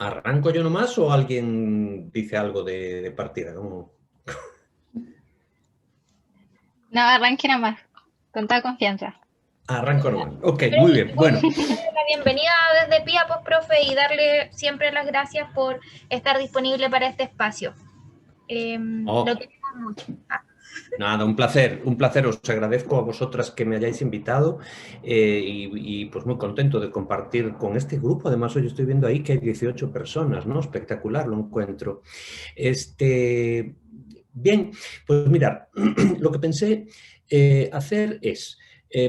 ¿Arranco yo nomás o alguien dice algo de partida? ¿Cómo? No, arranque nada más, con toda confianza. Arranco nomás. Ok, Pero muy bien. igual Bueno, darle la bienvenida desde PIA, pues, profe, y darle siempre las gracias por estar disponible para este espacio. Lo oh, queremos mucho. nada, un placer, un placer. Os agradezco a vosotras que me hayáis invitado pues muy contento de compartir con este grupo. Además, hoy estoy viendo ahí que hay 18 personas, ¿no? Espectacular, lo encuentro. Bien, pues mirad, lo que pensé hacer es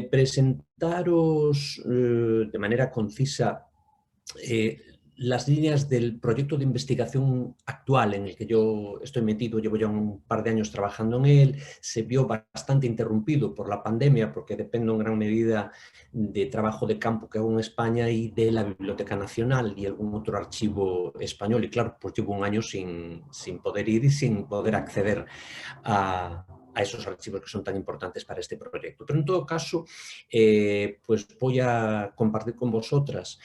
presentaros de manera concisa eh, las líneas del proyecto de investigación actual en el que yo estoy metido. Llevo ya un par de años trabajando en él. Se vio bastante interrumpido por la pandemia porque depende en gran medida de trabajo de campo que hago en España y de la Biblioteca Nacional y algún otro archivo español. Y claro, pues llevo un año sin poder ir y sin poder acceder a esos archivos que son tan importantes para este proyecto. Pero en todo caso, pues voy a compartir con vosotras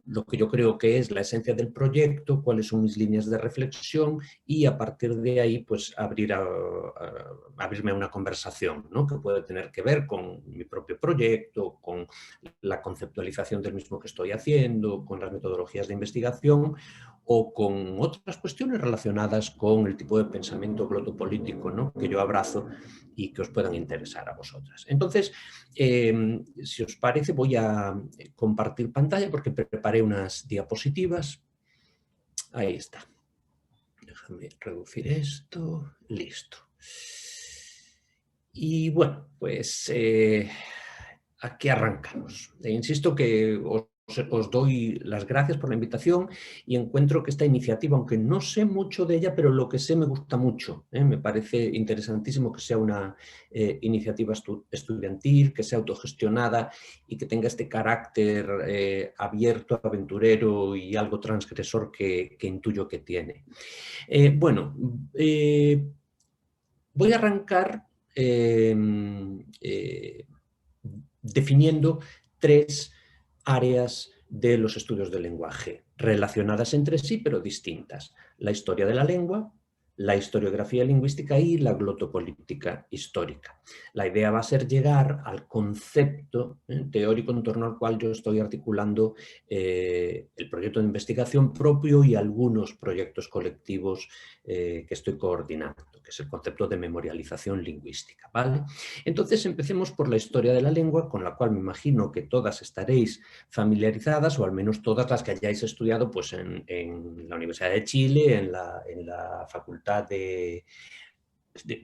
lo que yo creo que es la esencia del proyecto, cuáles son mis líneas de reflexión y a partir de ahí pues abrirme a una conversación, ¿no? Que puede tener que ver con mi propio proyecto, con la conceptualización del mismo que estoy haciendo, con las metodologías de investigación o con otras cuestiones relacionadas con el tipo de pensamiento glotopolítico, ¿no? Que yo abrazo y que os puedan interesar a vosotras. Entonces, si os parece, voy a compartir pantalla porque preparé unas diapositivas. Ahí está. Déjame reducir esto. Listo. Y bueno, pues aquí arrancamos. Insisto que os doy las gracias por la invitación y encuentro que esta iniciativa, aunque no sé mucho de ella, pero lo que sé me gusta mucho. Me parece interesantísimo que sea una iniciativa estudiantil, que sea autogestionada y que tenga este carácter abierto, aventurero y algo transgresor que intuyo que tiene. Bueno, voy a arrancar definiendo tres áreas de los estudios del lenguaje, relacionadas entre sí pero distintas. La historia de la lengua, la historiografía lingüística y la glotopolítica histórica. La idea va a ser llegar al concepto teórico en torno al cual yo estoy articulando el proyecto de investigación propio y algunos proyectos colectivos que estoy coordinando, que es el concepto de memorialización lingüística, ¿vale? Entonces empecemos por la historia de la lengua, con la cual me imagino que todas estaréis familiarizadas, o al menos todas las que hayáis estudiado pues, en la Universidad de Chile, en la Facultad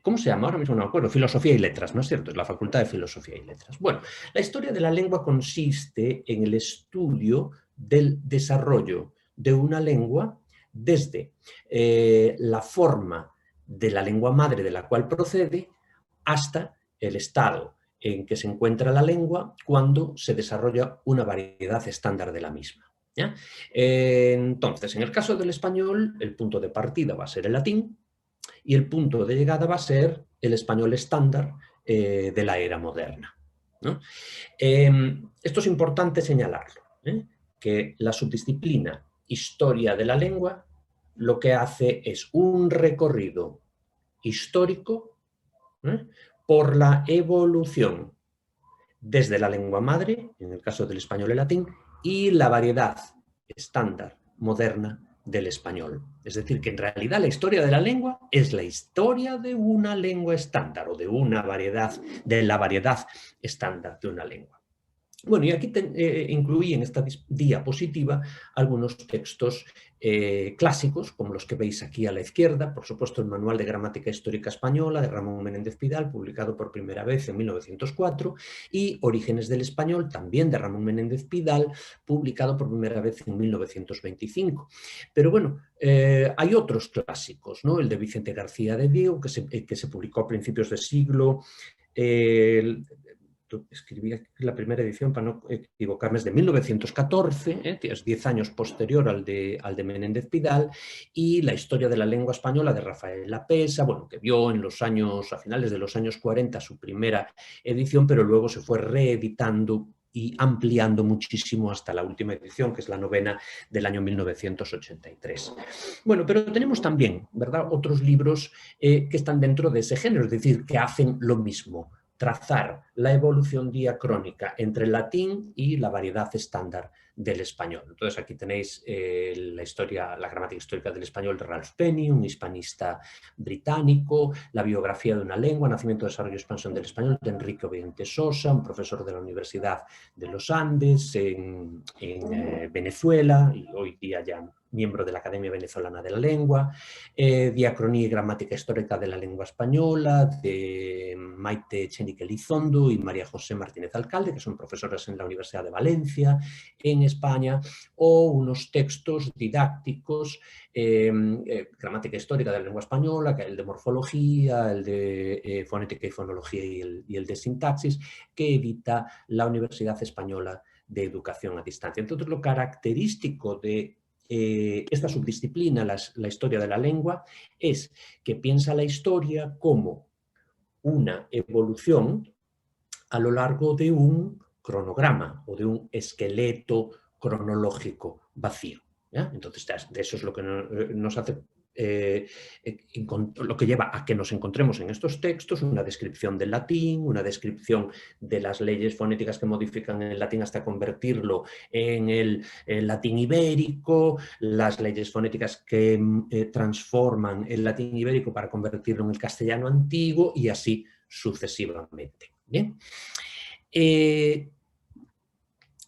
¿cómo se llama? Ahora mismo no me acuerdo. Filosofía y Letras, ¿no es cierto? Es la Facultad de Filosofía y Letras. Bueno, la historia de la lengua consiste en el estudio del desarrollo de una lengua desde la forma de la lengua madre de la cual procede hasta el estado en que se encuentra la lengua cuando se desarrolla una variedad estándar de la misma. ¿Ya? Entonces, en el caso del español, el punto de partida va a ser el latín y el punto de llegada va a ser el español estándar de la era moderna, ¿no? Esto es importante señalarlo, que la subdisciplina historia de la lengua lo que hace es un recorrido histórico por la evolución desde la lengua madre, en el caso del español y el latín, y la variedad estándar moderna del español. Es decir, que en realidad la historia de la lengua es la historia de una lengua estándar o de una variedad, de la variedad estándar de una lengua. Bueno, y aquí incluí en esta diapositiva algunos textos clásicos, como los que veis aquí a la izquierda, por supuesto el Manual de Gramática Histórica Española de Ramón Menéndez Pidal, publicado por primera vez en 1904, y Orígenes del Español, también de Ramón Menéndez Pidal, publicado por primera vez en 1925. Pero bueno, hay otros clásicos, ¿no? El de Vicente García de Diego, que se publicó a principios de siglo, escribí la primera edición para no equivocarme, es de 1914, es 10 años posterior al de Menéndez Pidal, y La historia de la lengua española de Rafael Lapesa, bueno, que vio a finales de los años 40 su primera edición, pero luego se fue reeditando y ampliando muchísimo hasta la última edición, que es la novena del año 1983. Bueno, pero tenemos también, ¿verdad?, otros libros que están dentro de ese género, es decir, que hacen lo mismo, trazar la evolución diacrónica entre el latín y la variedad estándar del español. Entonces aquí tenéis la gramática histórica del español de Ralph Penny, un hispanista británico, la biografía de una lengua, nacimiento, desarrollo y expansión del español, de Enrique Obiente Sosa, un profesor de la Universidad de los Andes en Venezuela, y hoy día ya miembro de la Academia Venezolana de la Lengua, Diacronía y gramática histórica de la lengua española, de Maite Echenique Elizondo y María José Martínez Alcalde, que son profesoras en la Universidad de Valencia, en España, o unos textos didácticos, gramática histórica de la lengua española, el de morfología, el de fonética y fonología y el de sintaxis, que edita la Universidad Española de Educación a Distancia. Entonces, lo característico de esta subdisciplina, la historia de la lengua, es que piensa la historia como una evolución a lo largo de un cronograma o de un esqueleto cronológico vacío, ¿ya? Entonces, de eso es lo que nos hace, lo que lleva a que nos encontremos en estos textos una descripción del latín, una descripción de las leyes fonéticas que modifican el latín hasta convertirlo en el latín ibérico, las leyes fonéticas que transforman el latín ibérico para convertirlo en el castellano antiguo y así sucesivamente. Bien.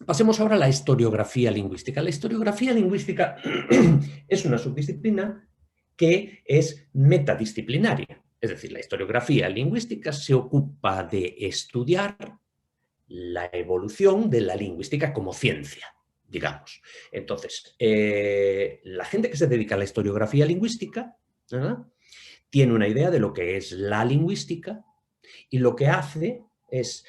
Pasemos ahora a la historiografía lingüística. La historiografía lingüística es una subdisciplina que es metadisciplinaria. Es decir, la historiografía lingüística se ocupa de estudiar la evolución de la lingüística como ciencia, digamos. Entonces, la gente que se dedica a la historiografía lingüística, ¿verdad?, tiene una idea de lo que es la lingüística y lo que hace es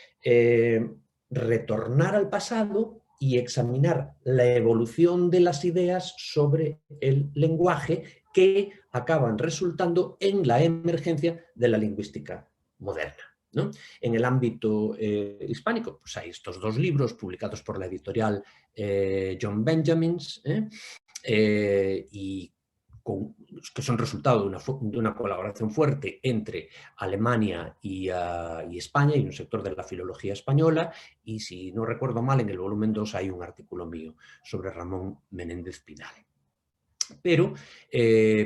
retornar al pasado y examinar la evolución de las ideas sobre el lenguaje que acaban resultando en la emergencia de la lingüística moderna, ¿no? En el ámbito hispánico, pues hay estos dos libros publicados por la editorial John Benjamins, y que son resultado de una colaboración fuerte entre Alemania y España, y un sector de la filología española, y si no recuerdo mal, en el volumen 2 hay un artículo mío sobre Ramón Menéndez Pidal. Pero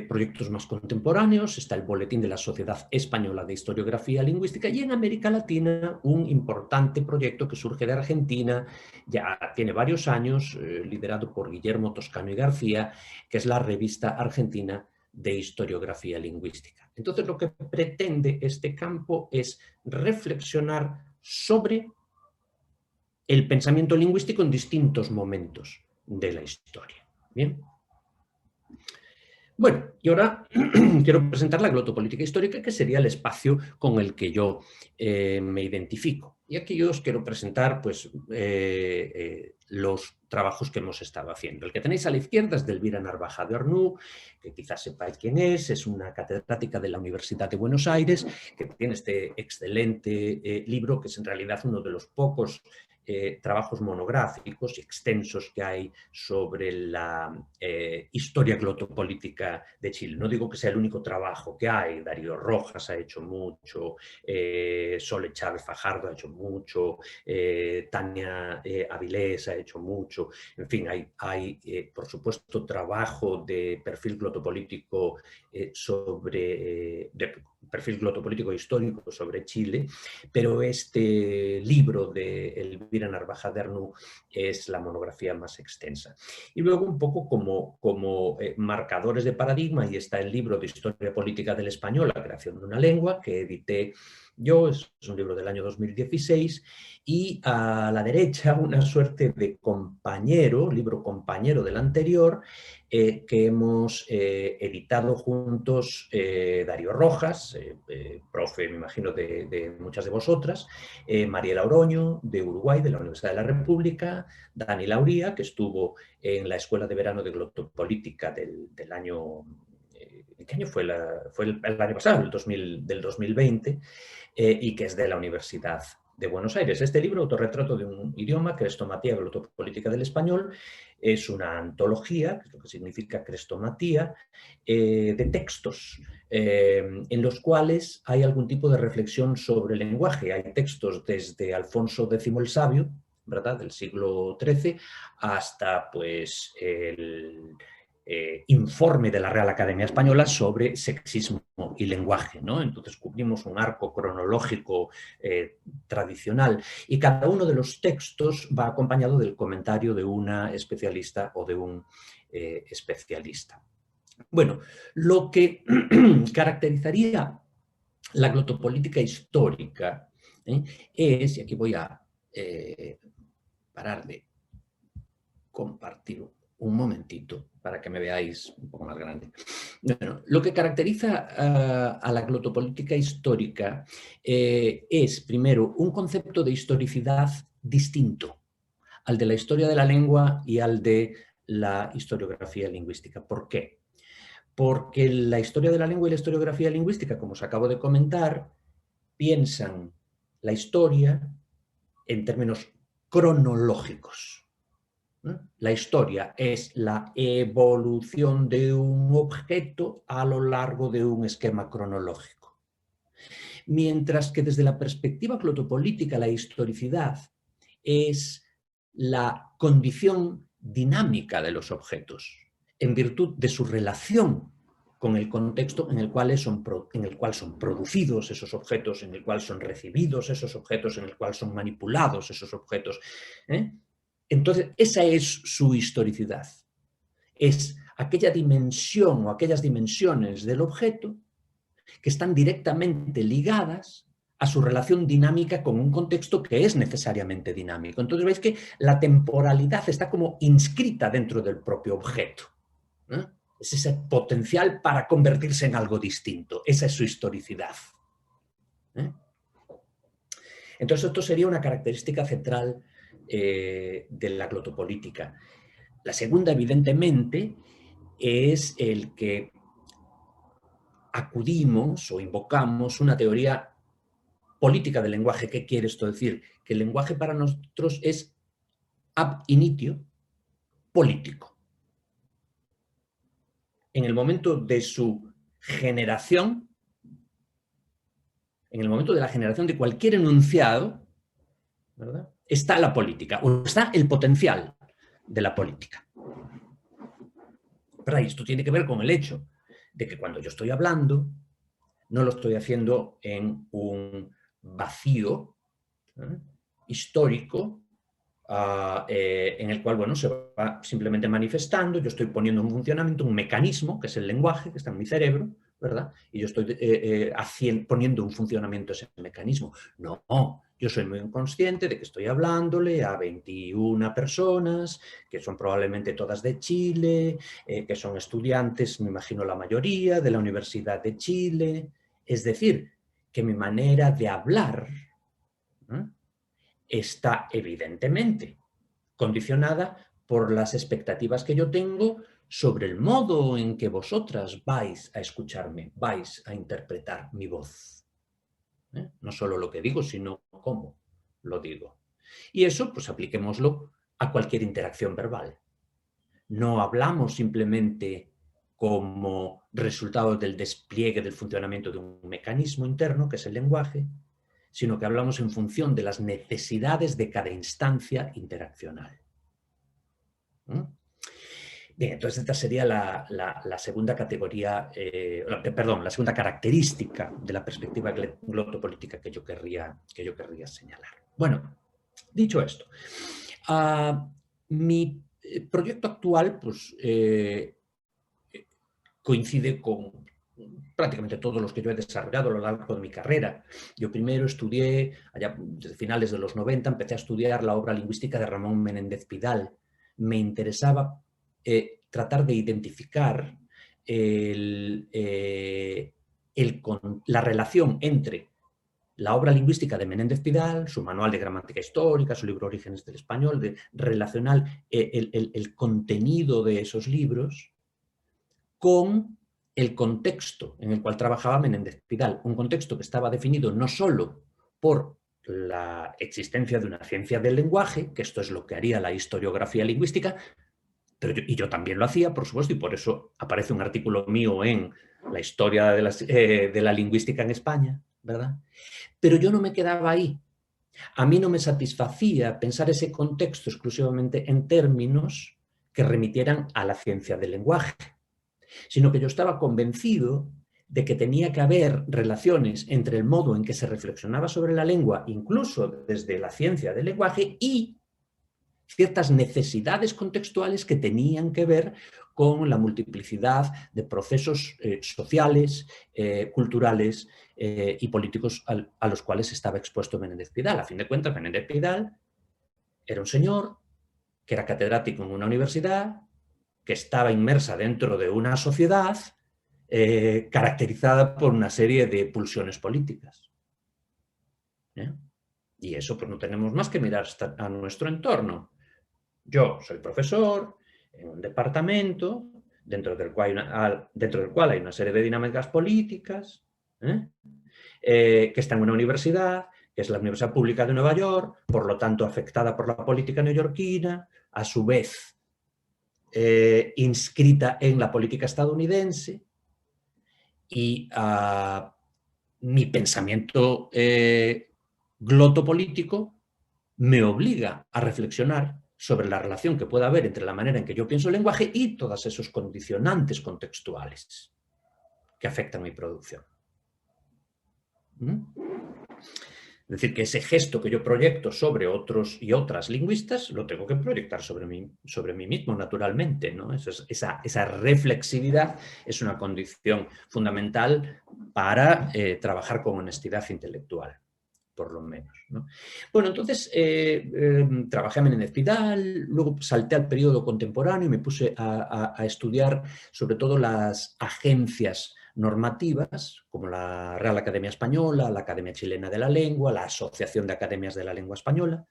proyectos más contemporáneos, está el Boletín de la Sociedad Española de Historiografía Lingüística, y en América Latina un importante proyecto que surge de Argentina, ya tiene varios años, liderado por Guillermo Toscano y García, que es la Revista Argentina de Historiografía Lingüística. Entonces, lo que pretende este campo es reflexionar sobre el pensamiento lingüístico en distintos momentos de la historia. ¿Bien? Bueno, y ahora quiero presentar la glotopolítica histórica, que sería el espacio con el que yo me identifico. Y aquí yo os quiero presentar pues, los trabajos que hemos estado haciendo. El que tenéis a la izquierda es de Elvira Narvaja de Arnoux, que quizás sepáis quién es una catedrática de la Universidad de Buenos Aires, que tiene este excelente libro, que es en realidad uno de los pocos trabajos monográficos y extensos que hay sobre la historia glotopolítica de Chile. No digo que sea el único trabajo que hay, Darío Rojas ha hecho mucho, Sole Chávez Fajardo ha hecho mucho, Tania Avilés ha hecho mucho, en fin, hay por supuesto trabajo de perfil glotopolítico perfil glotopolítico histórico sobre Chile, pero este libro de Elvira Narvaja de Arnoux es la monografía más extensa. Y luego un poco como marcadores de paradigma, y está el libro de Historia Política del Español, la creación de una lengua, que edité yo, es un libro del año 2016, y a la derecha una suerte de libro compañero del anterior, que hemos editado juntos Darío Rojas, profe, me imagino, de muchas de vosotras, Mariela Oroño, de Uruguay, de la Universidad de la República, Dani Lauría, que estuvo en la Escuela de Verano de Glotopolítica del año... ¿Qué año fue? Fue el año pasado, del 2020, y que es de la Universidad de Buenos Aires. Este libro, Autorretrato de un idioma, Crestomatía, Glotopolítica del español, es una antología, que es lo que significa crestomatía, de textos en los cuales hay algún tipo de reflexión sobre el lenguaje. Hay textos desde Alfonso X el Sabio, ¿verdad?, del siglo XIII, hasta pues el informe de la Real Academia Española sobre sexismo y lenguaje, ¿no? Entonces cubrimos un arco cronológico tradicional y cada uno de los textos va acompañado del comentario de una especialista o de un especialista. Bueno, lo que caracterizaría la glotopolítica histórica es, y aquí voy a parar de compartir un momentito para que me veáis un poco más grande. Bueno, lo que caracteriza a la glotopolítica histórica es, primero, un concepto de historicidad distinto al de la historia de la lengua y al de la historiografía lingüística. ¿Por qué? Porque la historia de la lengua y la historiografía lingüística, como os acabo de comentar, piensan la historia en términos cronológicos. La historia es la evolución de un objeto a lo largo de un esquema cronológico. Mientras que desde la perspectiva glotopolítica la historicidad es la condición dinámica de los objetos en virtud de su relación con el contexto en el cual son producidos esos objetos, en el cual son recibidos esos objetos, en el cual son manipulados esos objetos. Entonces, esa es su historicidad. Es aquella dimensión o aquellas dimensiones del objeto que están directamente ligadas a su relación dinámica con un contexto que es necesariamente dinámico. Entonces veis que la temporalidad está como inscrita dentro del propio objeto. Es ese potencial para convertirse en algo distinto. Esa es su historicidad. Entonces esto sería una característica central de la glotopolítica. La segunda, evidentemente, es el que acudimos o invocamos una teoría política del lenguaje. ¿Qué quiere esto decir? Que el lenguaje para nosotros es ab initio político. En el momento de su generación, en el momento de la generación de cualquier enunciado, ¿verdad?, está la política, o está el potencial de la política. Pero esto tiene que ver con el hecho de que cuando yo estoy hablando, no lo estoy haciendo en un vacío histórico en el cual, bueno, se va simplemente manifestando, yo estoy poniendo en funcionamiento un mecanismo, que es el lenguaje, que está en mi cerebro, ¿verdad? Y yo estoy poniendo en funcionamiento ese mecanismo. No, yo soy muy consciente de que estoy hablándole a 21 personas, que son probablemente todas de Chile, que son estudiantes, me imagino la mayoría, de la Universidad de Chile. Es decir, que mi manera de hablar está evidentemente condicionada por las expectativas que yo tengo sobre el modo en que vosotras vais a escucharme, vais a interpretar mi voz. No solo lo que digo, sino cómo lo digo. Y eso, pues apliquémoslo a cualquier interacción verbal. No hablamos simplemente como resultado del despliegue del funcionamiento de un mecanismo interno, que es el lenguaje, sino que hablamos en función de las necesidades de cada instancia interaccional. Bien, entonces esta sería la segunda categoría, la segunda característica de la perspectiva glotopolítica que yo querría señalar. Bueno, dicho esto, mi proyecto actual pues, coincide con prácticamente todos los que yo he desarrollado a lo largo de mi carrera. Yo primero estudié, allá desde finales de los 90, empecé a estudiar la obra lingüística de Ramón Menéndez Pidal. Me interesaba tratar de identificar la relación entre la obra lingüística de Menéndez Pidal, su manual de gramática histórica, su libro Orígenes del Español, de relacionar el contenido de esos libros con el contexto en el cual trabajaba Menéndez Pidal, un contexto que estaba definido no solo por la existencia de una ciencia del lenguaje, que esto es lo que haría la historiografía lingüística, pero y yo también lo hacía, por supuesto, y por eso aparece un artículo mío en la historia de la lingüística en España, ¿verdad? Pero yo no me quedaba ahí. A mí no me satisfacía pensar ese contexto exclusivamente en términos que remitieran a la ciencia del lenguaje, sino que yo estaba convencido de que tenía que haber relaciones entre el modo en que se reflexionaba sobre la lengua, incluso desde la ciencia del lenguaje, y ciertas necesidades contextuales que tenían que ver con la multiplicidad de procesos sociales, culturales y políticos a los cuales estaba expuesto Menéndez Pidal. A fin de cuentas, Menéndez Pidal era un señor que era catedrático en una universidad, que estaba inmersa dentro de una sociedad caracterizada por una serie de pulsiones políticas. Y eso pues no tenemos más que mirar a nuestro entorno. Yo soy profesor en un departamento dentro del cual hay una serie de dinámicas políticas, que está en una universidad, que es la Universidad Pública de Nueva York, por lo tanto afectada por la política neoyorquina, a su vez inscrita en la política estadounidense, y mi pensamiento glotopolítico me obliga a reflexionar sobre la relación que pueda haber entre la manera en que yo pienso el lenguaje y todos esos condicionantes contextuales que afectan mi producción. Es decir, que ese gesto que yo proyecto sobre otros y otras lingüistas lo tengo que proyectar sobre mí mismo, naturalmente, ¿no? Esa reflexividad es una condición fundamental para trabajar con honestidad intelectual, por lo menos, ¿no? Bueno, entonces trabajé en Menéndez Pidal, luego salté al periodo contemporáneo y me puse a estudiar sobre todo las agencias normativas, como la Real Academia Española, la Academia Chilena de la Lengua, la Asociación de Academias de la Lengua Española,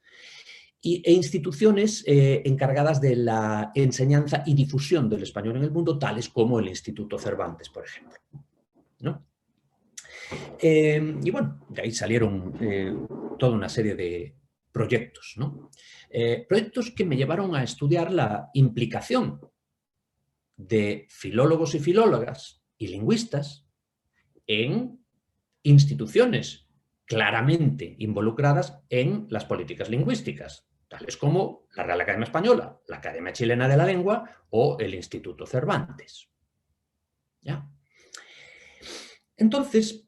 e instituciones encargadas de la enseñanza y difusión del español en el mundo, tales como el Instituto Cervantes, por ejemplo, ¿no? Y bueno, de ahí salieron toda una serie de proyectos, ¿no? Proyectos que me llevaron a estudiar la implicación de filólogos y filólogas y lingüistas en instituciones claramente involucradas en las políticas lingüísticas, tales como la Real Academia Española, la Academia Chilena de la Lengua o el Instituto Cervantes. ¿Ya? Entonces,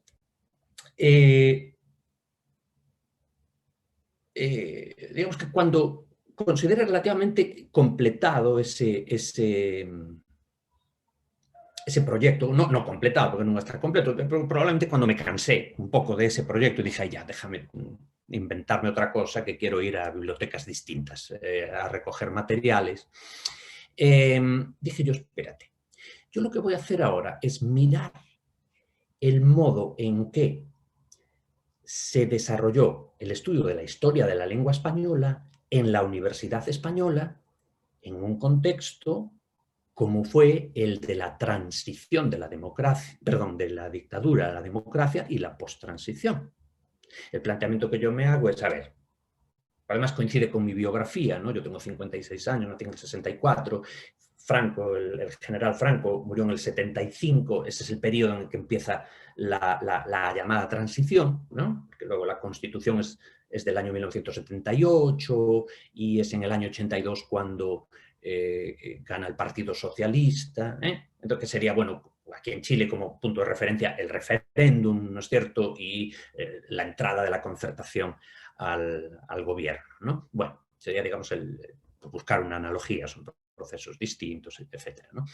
digamos que cuando considere relativamente completado ese proyecto, no completado, porque no está completo, pero probablemente cuando me cansé un poco de ese proyecto y dije, ya, déjame inventarme otra cosa, que quiero ir a bibliotecas distintas, a recoger materiales, dije yo, espérate, yo lo que voy a hacer ahora es mirar el modo en que se desarrolló el estudio de la historia de la lengua española en la Universidad Española, en un contexto como fue el de la transición de la democracia, perdón, de la dictadura a la democracia y la posttransición. El planteamiento que yo me hago es, a ver, además coincide con mi biografía, ¿no? Yo tengo 56 años, no tengo 64, Franco, el general Franco murió en el 75, ese es el periodo en el que empieza la llamada transición, ¿no? Porque luego la Constitución es del año 1978 y es en el año 82 cuando gana el Partido Socialista, entonces sería, bueno, aquí en Chile como punto de referencia el referéndum, ¿no es cierto?, y la entrada de la concertación al gobierno, ¿no? Bueno, sería, digamos, buscar una analogía, son procesos distintos, etcétera, ¿no?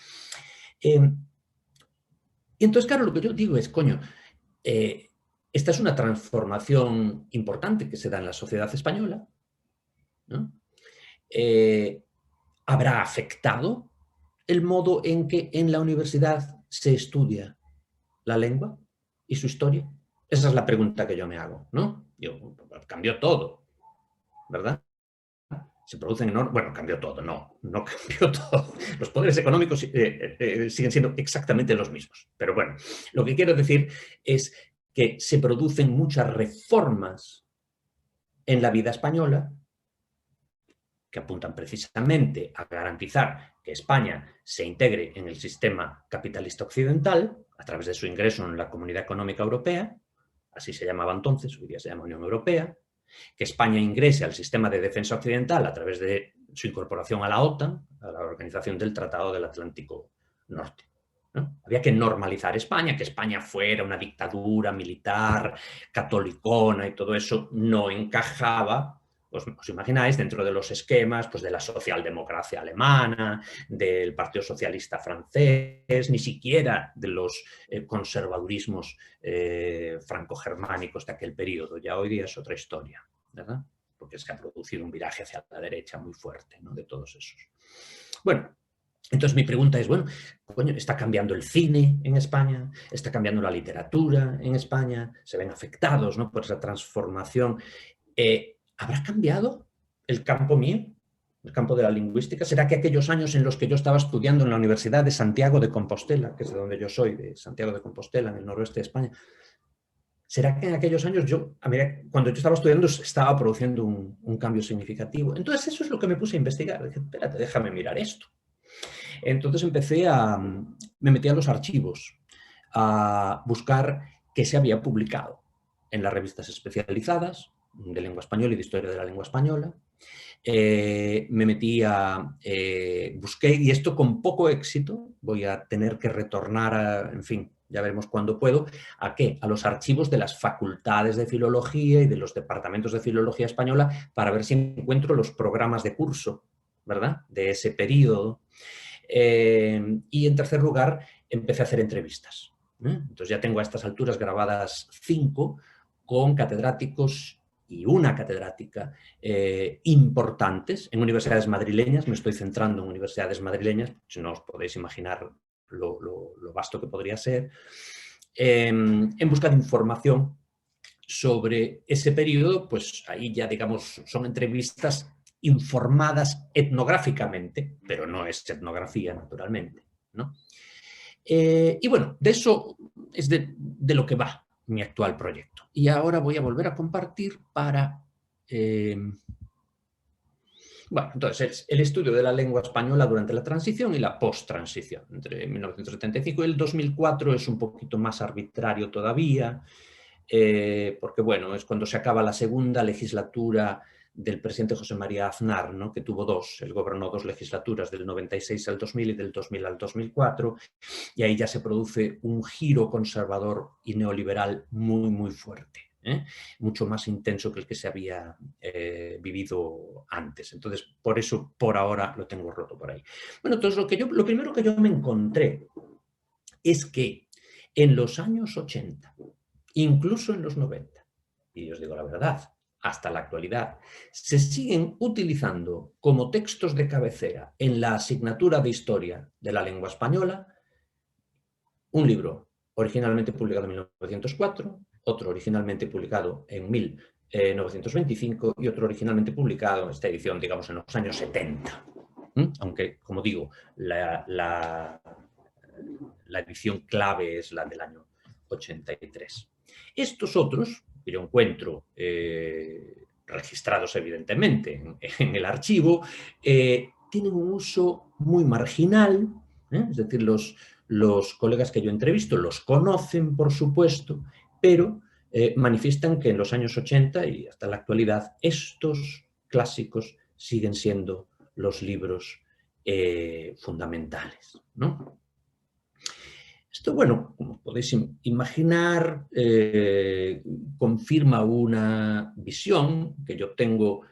Y entonces, claro, lo que yo digo es, coño, esta es una transformación importante que se da en la sociedad española, ¿no? ¿Habrá afectado el modo en que en la universidad se estudia la lengua y su historia? Esa es la pregunta que yo me hago, ¿no? Cambió todo, ¿verdad? Se producen enormes... Bueno, cambió todo, no cambió todo. Los poderes económicos siguen siendo exactamente los mismos. Pero bueno, lo que quiero decir es que se producen muchas reformas en la vida española, que apuntan precisamente a garantizar que España se integre en el sistema capitalista occidental a través de su ingreso en la Comunidad Económica Europea, así se llamaba entonces, hoy día se llama Unión Europea, que España ingrese al sistema de defensa occidental a través de su incorporación a la OTAN, a la Organización del Tratado del Atlántico Norte, ¿no? Había que normalizar España, que España fuera una dictadura militar, catolicona y todo eso no encajaba, os imagináis, dentro de los esquemas pues, de la socialdemocracia alemana, del Partido Socialista francés, ni siquiera de los conservadurismos franco-germánicos de aquel periodo. Ya hoy día es otra historia, ¿verdad? Porque se ha producido un viraje hacia la derecha muy fuerte, ¿no? De todos esos. Bueno, entonces mi pregunta es, bueno, coño, ¿está cambiando el cine en España? ¿Está cambiando la literatura en España? ¿Se ven afectados, ¿no? por esa transformación? ¿Habrá cambiado el campo mío? ¿El campo de la lingüística? ¿Será que aquellos años en los que yo estaba estudiando en la Universidad de Santiago de Compostela, que es de donde yo soy, de Santiago de Compostela, en el noroeste de España, ¿será que en aquellos años cuando yo estaba estudiando, estaba produciendo un cambio significativo? Entonces eso es lo que me puse a investigar. Dije, espérate, déjame mirar esto. Entonces me metí a los archivos a buscar qué se había publicado en las revistas especializadas de lengua española y de historia de la lengua española. Me metí busqué, y esto con poco éxito, voy a tener que retornar, en fin, ya veremos cuándo puedo, ¿a qué? A los archivos de las facultades de filología y de los departamentos de filología española para ver si encuentro los programas de curso, ¿verdad?, de ese periodo. Y en tercer lugar, empecé a hacer entrevistas. Entonces ya tengo a estas alturas grabadas 5 con catedráticos y una catedrática importantes en universidades madrileñas. Me estoy centrando en universidades madrileñas, si no os podéis imaginar lo vasto que podría ser, en busca de información sobre ese periodo. Pues ahí ya, digamos, son entrevistas informadas etnográficamente, pero no es etnografía, naturalmente, ¿no? Y bueno, de eso es de lo que va mi actual proyecto. Y ahora voy a volver a compartir para... Bueno, entonces, el estudio de la lengua española durante la transición y la post-transición. Entre 1975 y el 2004 es un poquito más arbitrario todavía, porque, bueno, es cuando se acaba la segunda legislatura del presidente José María Aznar, ¿no?, que tuvo 2, él gobernó 2 legislaturas, del 96 al 2000 y del 2000 al 2004, y ahí ya se produce un giro conservador y neoliberal muy, muy fuerte, mucho más intenso que el que se había vivido antes. Entonces, por eso, por ahora, lo tengo roto por ahí. Bueno, entonces lo primero que yo me encontré es que en los años 80, incluso en los 90, y os digo la verdad, hasta la actualidad, se siguen utilizando como textos de cabecera en la asignatura de Historia de la Lengua Española un libro originalmente publicado en 1904, otro originalmente publicado en 1925 y otro originalmente publicado en esta edición, digamos, en los años 70. Aunque, como digo, la edición clave es la del año 83. Estos otros, que yo encuentro registrados evidentemente en el archivo, tienen un uso muy marginal, es decir, los colegas que yo entrevisto los conocen, por supuesto, pero manifiestan que en los años 80 y hasta la actualidad estos clásicos siguen siendo los libros fundamentales, ¿no? Esto, bueno, como podéis imaginar, confirma una visión que yo tengo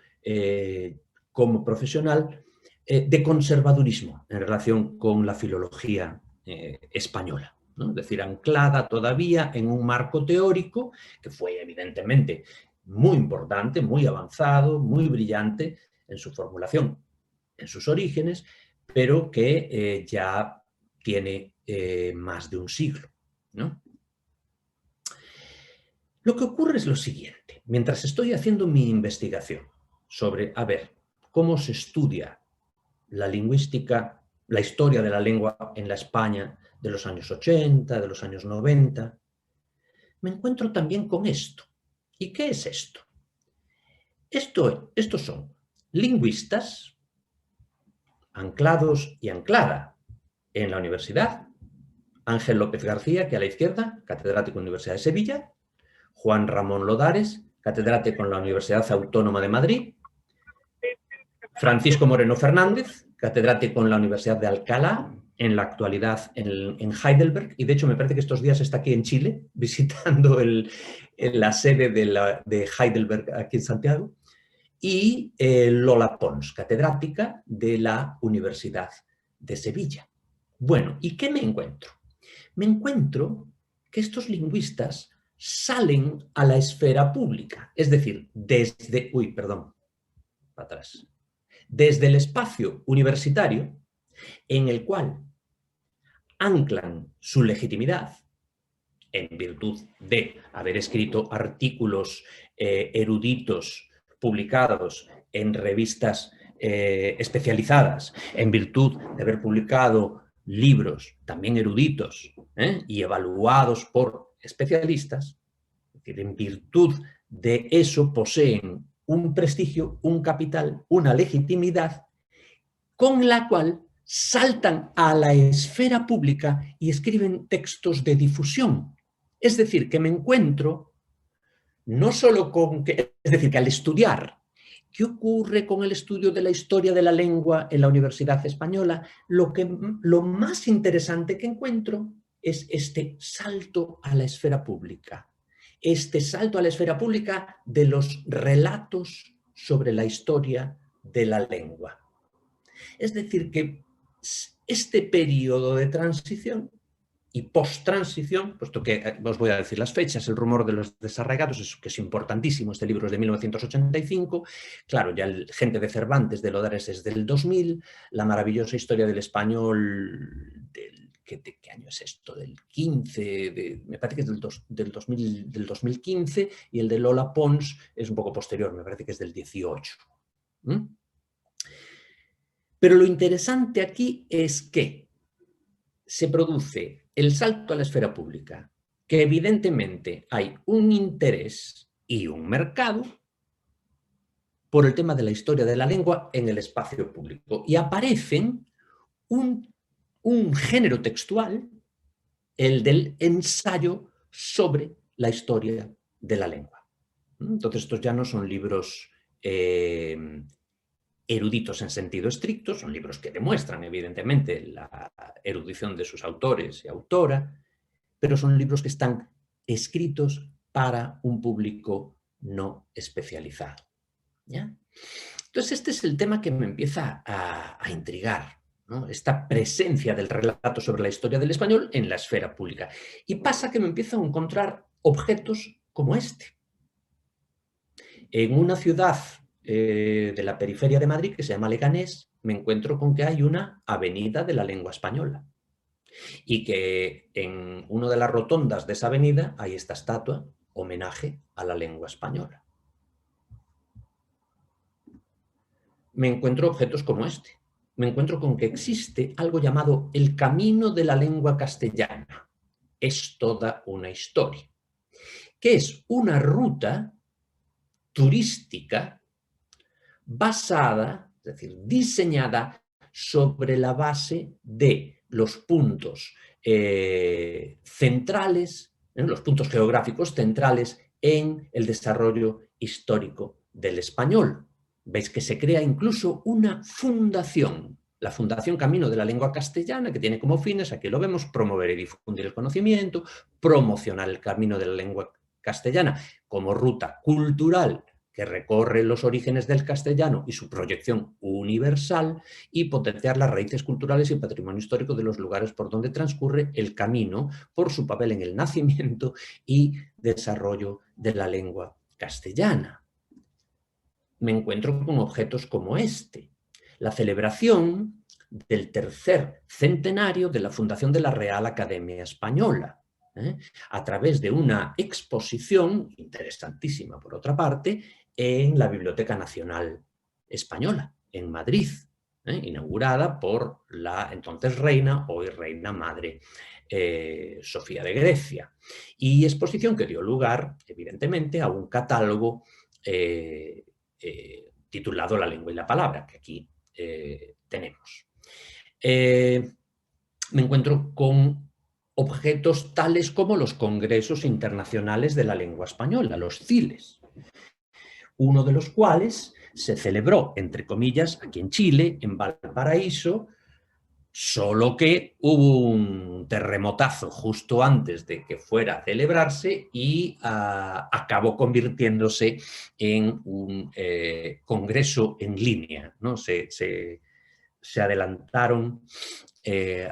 como profesional de conservadurismo en relación con la filología española, ¿no? Es decir, anclada todavía en un marco teórico que fue evidentemente muy importante, muy avanzado, muy brillante en su formulación, en sus orígenes, pero que ya tiene más de un siglo, ¿no? Lo que ocurre es lo siguiente. Mientras estoy haciendo mi investigación sobre, a ver, cómo se estudia la lingüística, la historia de la lengua en la España de los años 80, de los años 90, me encuentro también con esto. ¿Y qué es esto? Estos son lingüistas anclados y anclada en la universidad. Ángel López García, que a la izquierda, catedrático en la Universidad de Sevilla. Juan Ramón Lodares, catedrático en la Universidad Autónoma de Madrid. Francisco Moreno Fernández, catedrático en la Universidad de Alcalá, en la actualidad en Heidelberg, y de hecho me parece que estos días está aquí en Chile, visitando la sede de Heidelberg aquí en Santiago, y Lola Pons, catedrática de la Universidad de Sevilla. Bueno, ¿y qué me encuentro? Me encuentro que estos lingüistas salen a la esfera pública, es decir, desde el espacio universitario, en el cual anclan su legitimidad en virtud de haber escrito artículos eruditos publicados en revistas especializadas, en virtud de haber publicado libros también eruditos y evaluados por especialistas, es decir, en virtud de eso poseen un prestigio, un capital, una legitimidad con la cual saltan a la esfera pública y escriben textos de difusión. Es decir, que me encuentro no solo con que, es decir, que al estudiar qué ocurre con el estudio de la historia de la lengua en la Universidad Española, lo más interesante que encuentro es este salto a la esfera pública. Este salto a la esfera pública de los relatos sobre la historia de la lengua. Es decir, que este periodo de transición y post-transición, puesto que os voy a decir las fechas, el rumor de los desarraigados, que es importantísimo, este libro es de 1985, claro, ya el Gente de Cervantes de Lodares es del 2000, la maravillosa historia del español, ¿qué año es esto? Del 15, me parece que es del 2015, y el de Lola Pons es un poco posterior, me parece que es del 18. Pero lo interesante aquí es que se produce el salto a la esfera pública, que evidentemente hay un interés y un mercado por el tema de la historia de la lengua en el espacio público. Y aparecen un género textual, el del ensayo sobre la historia de la lengua. Entonces, estos ya no son libros eruditos en sentido estricto, son libros que demuestran evidentemente la erudición de sus autores y autora, pero son libros que están escritos para un público no especializado. ¿Ya? Entonces este es el tema que me empieza a intrigar, ¿no? Esta presencia del relato sobre la historia del español en la esfera pública. Y pasa que me empiezo a encontrar objetos como este. En una ciudad de la periferia de Madrid, que se llama Leganés, me encuentro con que hay una avenida de la lengua española y que en una de las rotondas de esa avenida hay esta estatua, homenaje a la lengua española. Me encuentro objetos como este. Me encuentro con que existe algo llamado el camino de la lengua castellana. Es toda una historia, que es una ruta turística basada, es decir, diseñada sobre la base de los puntos centrales, los puntos geográficos centrales en el desarrollo histórico del español. Veis que se crea incluso una fundación, la Fundación Camino de la Lengua Castellana, que tiene como fines, aquí lo vemos, promover y difundir el conocimiento, promocionar el camino de la lengua castellana como ruta cultural que recorre los orígenes del castellano y su proyección universal, y potenciar las raíces culturales y el patrimonio histórico de los lugares por donde transcurre el camino por su papel en el nacimiento y desarrollo de la lengua castellana. Me encuentro con objetos como este. La celebración del tercer centenario de la fundación de la Real Academia Española, a través de una exposición, interesantísima por otra parte, en la Biblioteca Nacional Española, en Madrid, inaugurada por la entonces reina, hoy reina madre, Sofía de Grecia. Y exposición que dio lugar, evidentemente, a un catálogo titulado La lengua y la palabra, que aquí tenemos. Me encuentro con objetos tales como los congresos internacionales de la lengua española, los CILES, uno de los cuales se celebró, entre comillas, aquí en Chile, en Valparaíso, solo que hubo un terremotazo justo antes de que fuera a celebrarse y acabó convirtiéndose en un congreso en línea, ¿no? Se adelantaron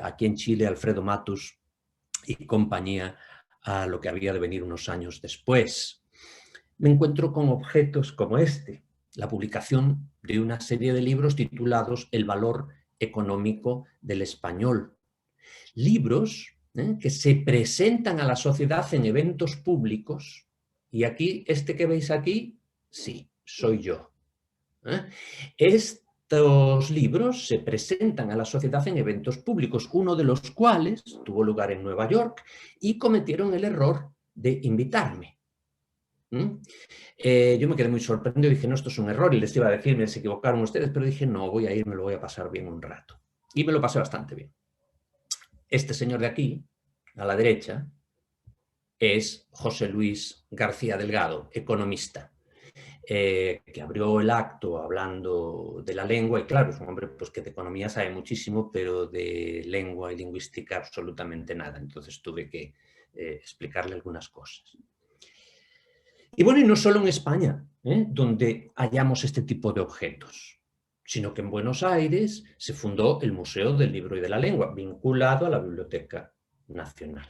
aquí en Chile Alfredo Matus y compañía a lo que había de venir unos años después. Me encuentro con objetos como este, la publicación de una serie de libros titulados El valor económico del español. Libros que se presentan a la sociedad en eventos públicos, y aquí, este que veis aquí, sí, soy yo. Estos libros se presentan a la sociedad en eventos públicos, uno de los cuales tuvo lugar en Nueva York, y cometieron el error de invitarme. Yo me quedé muy sorprendido y dije, no, esto es un error, y les iba a decir, se equivocaron ustedes, pero dije, no, voy a ir, me lo voy a pasar bien un rato. Y me lo pasé bastante bien. Este señor de aquí, a la derecha, es José Luis García Delgado, economista, que abrió el acto hablando de la lengua, y claro, es un hombre pues, que de economía sabe muchísimo, pero de lengua y lingüística absolutamente nada, entonces tuve que explicarle algunas cosas. Y bueno, y no solo en España, donde hallamos este tipo de objetos, sino que en Buenos Aires se fundó el Museo del Libro y de la Lengua, vinculado a la Biblioteca Nacional.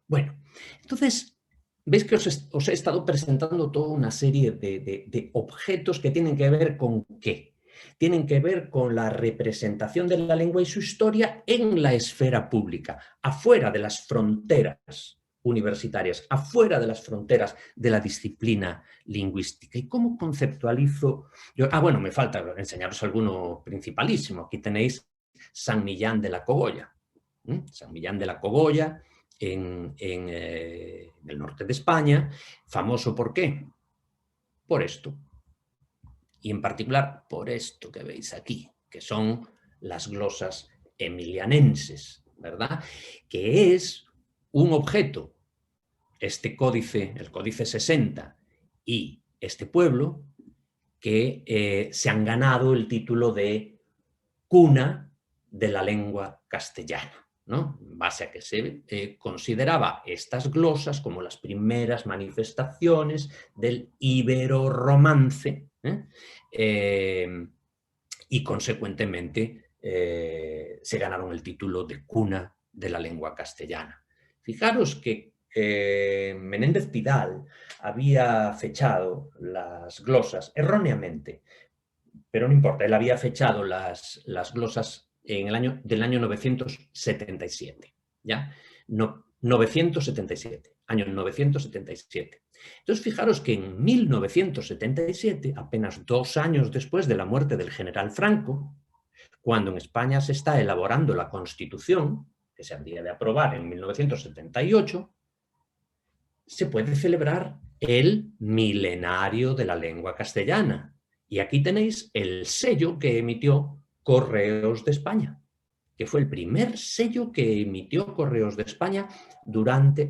Bueno, entonces, veis que os he estado presentando toda una serie de objetos que tienen que ver con ¿qué? Tienen que ver con la representación de la lengua y su historia en la esfera pública, afuera de las fronteras universitarias, afuera de las fronteras de la disciplina lingüística. ¿Y cómo conceptualizo yo? Bueno, me falta enseñaros alguno principalísimo. Aquí tenéis San Millán de la Cogolla. San Millán de la Cogolla, en el norte de España, famoso ¿por qué? Por esto. Y en particular por esto que veis aquí, que son las glosas emilianenses, ¿verdad? Que es un objeto, este códice, el códice 60, y este pueblo, que se han ganado el título de cuna de la lengua castellana, ¿no? En base a que se consideraba estas glosas como las primeras manifestaciones del ibero-romance, y consecuentemente se ganaron el título de cuna de la lengua castellana. Fijaros que Menéndez Pidal había fechado las glosas erróneamente, pero no importa, él había fechado las glosas en el año 977, ¿ya? 977, año 977. Entonces, fijaros que en 1977, apenas 2 años después de la muerte del general Franco, cuando en España se está elaborando la Constitución, que se habría de aprobar en 1978, se puede celebrar el milenario de la lengua castellana. Y aquí tenéis el sello que emitió Correos de España, que fue el primer sello que emitió Correos de España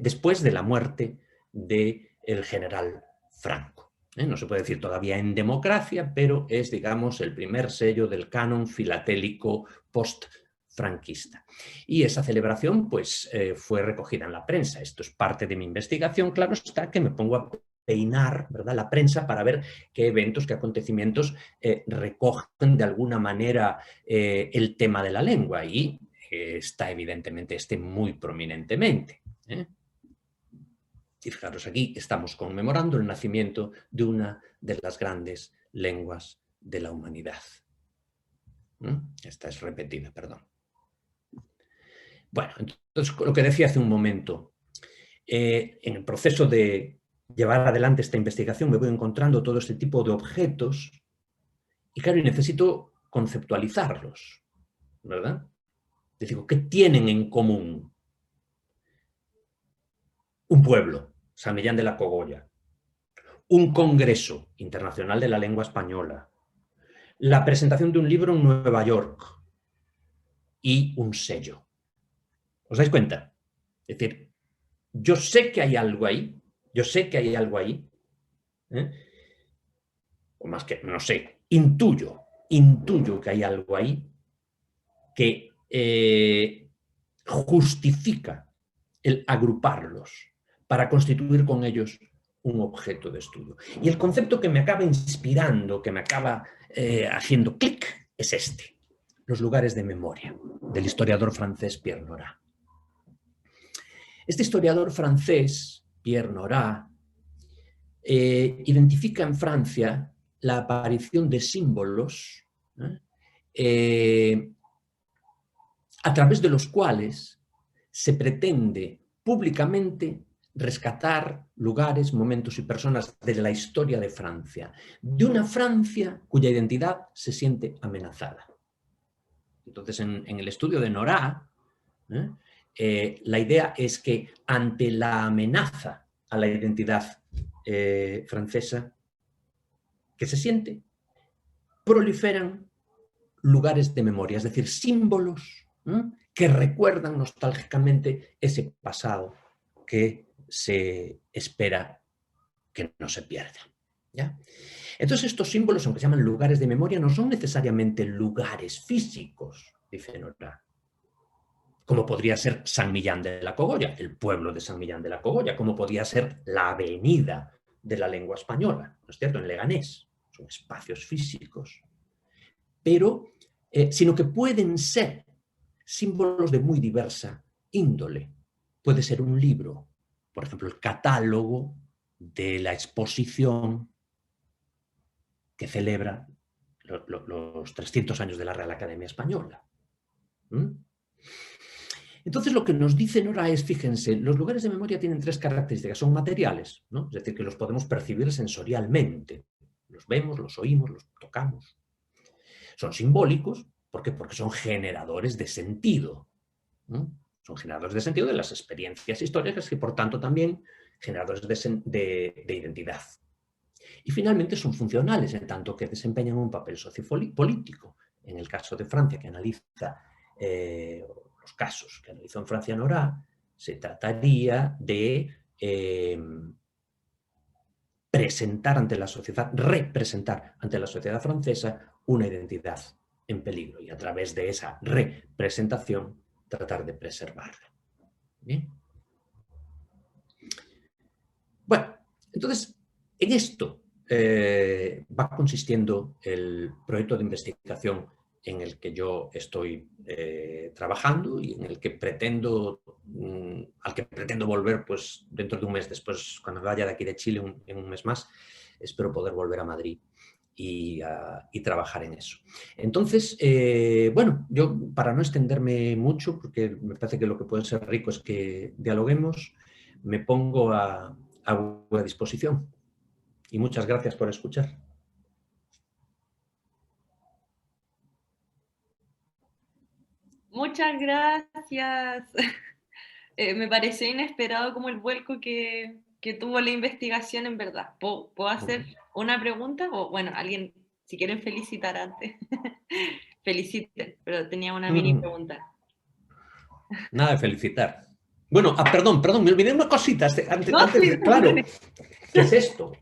después de la muerte del general Franco. No se puede decir todavía en democracia, pero es, digamos, el primer sello del canon filatélico post-franquista. Y esa celebración pues, fue recogida en la prensa. Esto es parte de mi investigación, claro está, que me pongo a peinar, ¿verdad?, la prensa para ver qué eventos, qué acontecimientos recogen de alguna manera el tema de la lengua, y está evidentemente muy prominentemente. Y fijaros, aquí estamos conmemorando el nacimiento de una de las grandes lenguas de la humanidad. Esta es repetida, perdón. Bueno, entonces lo que decía hace un momento, en el proceso de llevar adelante esta investigación me voy encontrando todo este tipo de objetos y claro, necesito conceptualizarlos, ¿verdad? Les digo, ¿qué tienen en común? Un pueblo, San Millán de la Cogolla. un congreso internacional de la lengua española, la presentación de un libro en Nueva York y un sello. ¿Os dais cuenta? Es decir, yo sé que hay algo ahí, o más que, no sé, intuyo que hay algo ahí que justifica el agruparlos para constituir con ellos un objeto de estudio. Y el concepto que me acaba inspirando, que me acaba haciendo clic, es este: los lugares de memoria, del historiador francés Pierre Nora. Este historiador francés, Pierre Nora, identifica en Francia la aparición de símbolos a través de los cuales se pretende públicamente rescatar lugares, momentos y personas de la historia de Francia, de una Francia cuya identidad se siente amenazada. Entonces, en el estudio de Nora, la idea es que ante la amenaza a la identidad francesa que se siente, proliferan lugares de memoria, es decir, símbolos que recuerdan nostálgicamente ese pasado que se espera que no se pierda. ¿Ya? Entonces, estos símbolos, aunque se llaman lugares de memoria, no son necesariamente lugares físicos, dice Nora, como podría ser San Millán de la Cogolla, el pueblo de San Millán de la Cogolla, como podría ser la avenida de la lengua española, ¿no es cierto?, en Leganés. Son espacios físicos, pero sino que pueden ser símbolos de muy diversa índole. Puede ser un libro, por ejemplo, el catálogo de la exposición que celebra los 300 años de la Real Academia Española. Entonces, lo que nos dice Nora es, fíjense, los lugares de memoria tienen tres características. Son materiales, ¿no? Es decir, que los podemos percibir sensorialmente. Los vemos, los oímos, los tocamos. Son simbólicos, ¿por qué? Porque son generadores de sentido. Son generadores de sentido de las experiencias históricas y, por tanto, también generadores de identidad. Y finalmente son funcionales, en tanto que desempeñan un papel sociopolítico. En el caso de Francia, que analiza los casos que analizó en Francia Nora, se trataría de presentar ante la sociedad, representar ante la sociedad francesa una identidad en peligro y a través de esa representación tratar de preservarla. ¿Bien? Bueno, entonces, en esto va consistiendo el proyecto de investigación en el que yo estoy trabajando y en el que al que pretendo volver pues, dentro de un mes, después cuando vaya de aquí de Chile en un mes más, espero poder volver a Madrid y trabajar en eso. Entonces, bueno, yo para no extenderme mucho, porque me parece que lo que puede ser rico es que dialoguemos, me pongo a vuestra disposición. Y muchas gracias por escuchar. Muchas gracias. Me pareció inesperado como el vuelco que tuvo la investigación, en verdad. ¿Puedo hacer una pregunta? O bueno, alguien, si quieren felicitar antes, feliciten, pero tenía una mini pregunta. Nada de felicitar. Bueno, perdón, me olvidé una cosita antes, claro. ¿Qué es esto?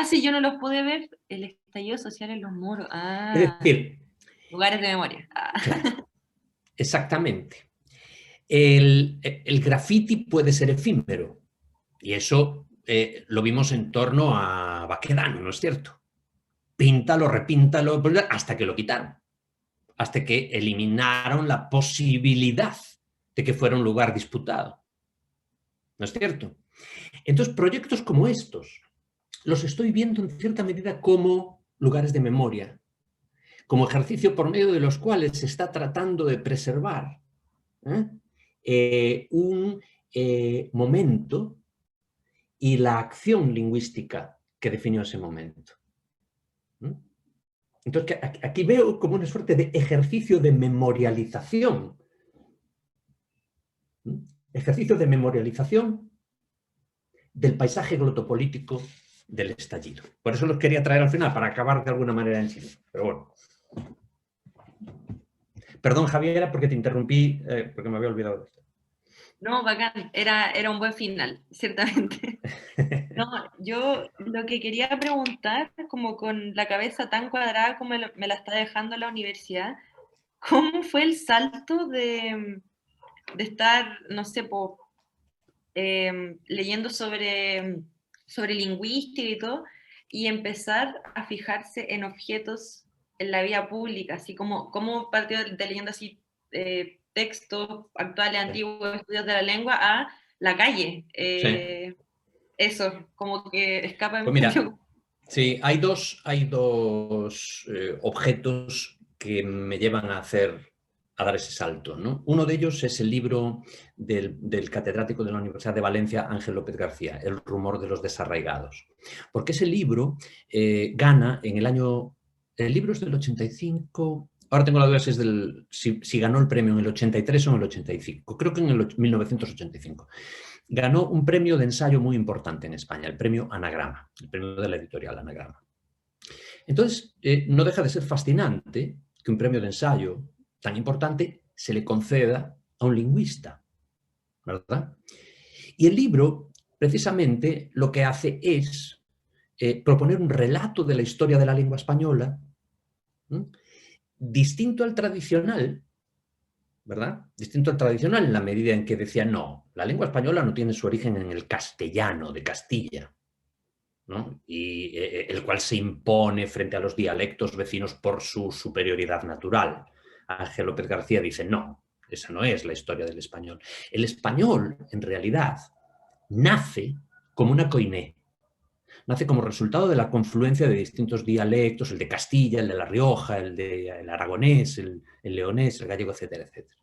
Sí, yo no los pude ver. El estallido social en los muros. Es decir, lugares de memoria. Claro, exactamente. El graffiti puede ser efímero y eso lo vimos en torno a Baquedano, ¿no es cierto? Píntalo, repíntalo, hasta que lo quitaron, hasta que eliminaron la posibilidad de que fuera un lugar disputado, ¿no es cierto? Entonces, proyectos como estos los estoy viendo en cierta medida como lugares de memoria, como ejercicio por medio de los cuales se está tratando de preservar un momento y la acción lingüística que definió ese momento. Entonces, aquí veo como una suerte de ejercicio de memorialización. Ejercicio de memorialización del paisaje glotopolítico del estallido. Por eso los quería traer al final, para acabar de alguna manera en Chile. Pero bueno. Perdón, Javiera, porque te interrumpí, porque me había olvidado de esto. No, bacán, era un buen final, ciertamente. No, yo lo que quería preguntar, como con la cabeza tan cuadrada como me la está dejando la universidad, ¿cómo fue el salto de estar, no sé, leyendo sobre lingüística y todo, y empezar a fijarse en objetos en la vía pública, así como partió de leyendo así textos actuales, antiguos, estudios de la lengua, a la calle? Sí. Eso, como que escapa Pues mira, sí, hay dos objetos que me llevan a dar ese salto, ¿no? Uno de ellos es el libro del catedrático de la Universidad de Valencia, Ángel López García, El rumor de los desarraigados. Porque ese libro gana en el año... El libro es del 85... Ahora tengo la duda si ganó el premio en el 83 o en el 85. Creo que en el 1985. Ganó un premio de ensayo muy importante en España, el premio Anagrama, el premio de la editorial Anagrama. Entonces, no deja de ser fascinante que un premio de ensayo tan importante se le conceda a un lingüista, ¿verdad? Y el libro, precisamente, lo que hace es proponer un relato de la historia de la lengua española, distinto al tradicional, ¿verdad? Distinto al tradicional en la medida en que decía, no, la lengua española no tiene su origen en el castellano de Castilla, ¿no? Y el cual se impone frente a los dialectos vecinos por su superioridad natural. Ángel López García dice, no, esa no es la historia del español. El español, en realidad, nace como una coiné. Nace como resultado de la confluencia de distintos dialectos, el de Castilla, el de La Rioja, el aragonés, el leonés, el gallego, etcétera, etcétera.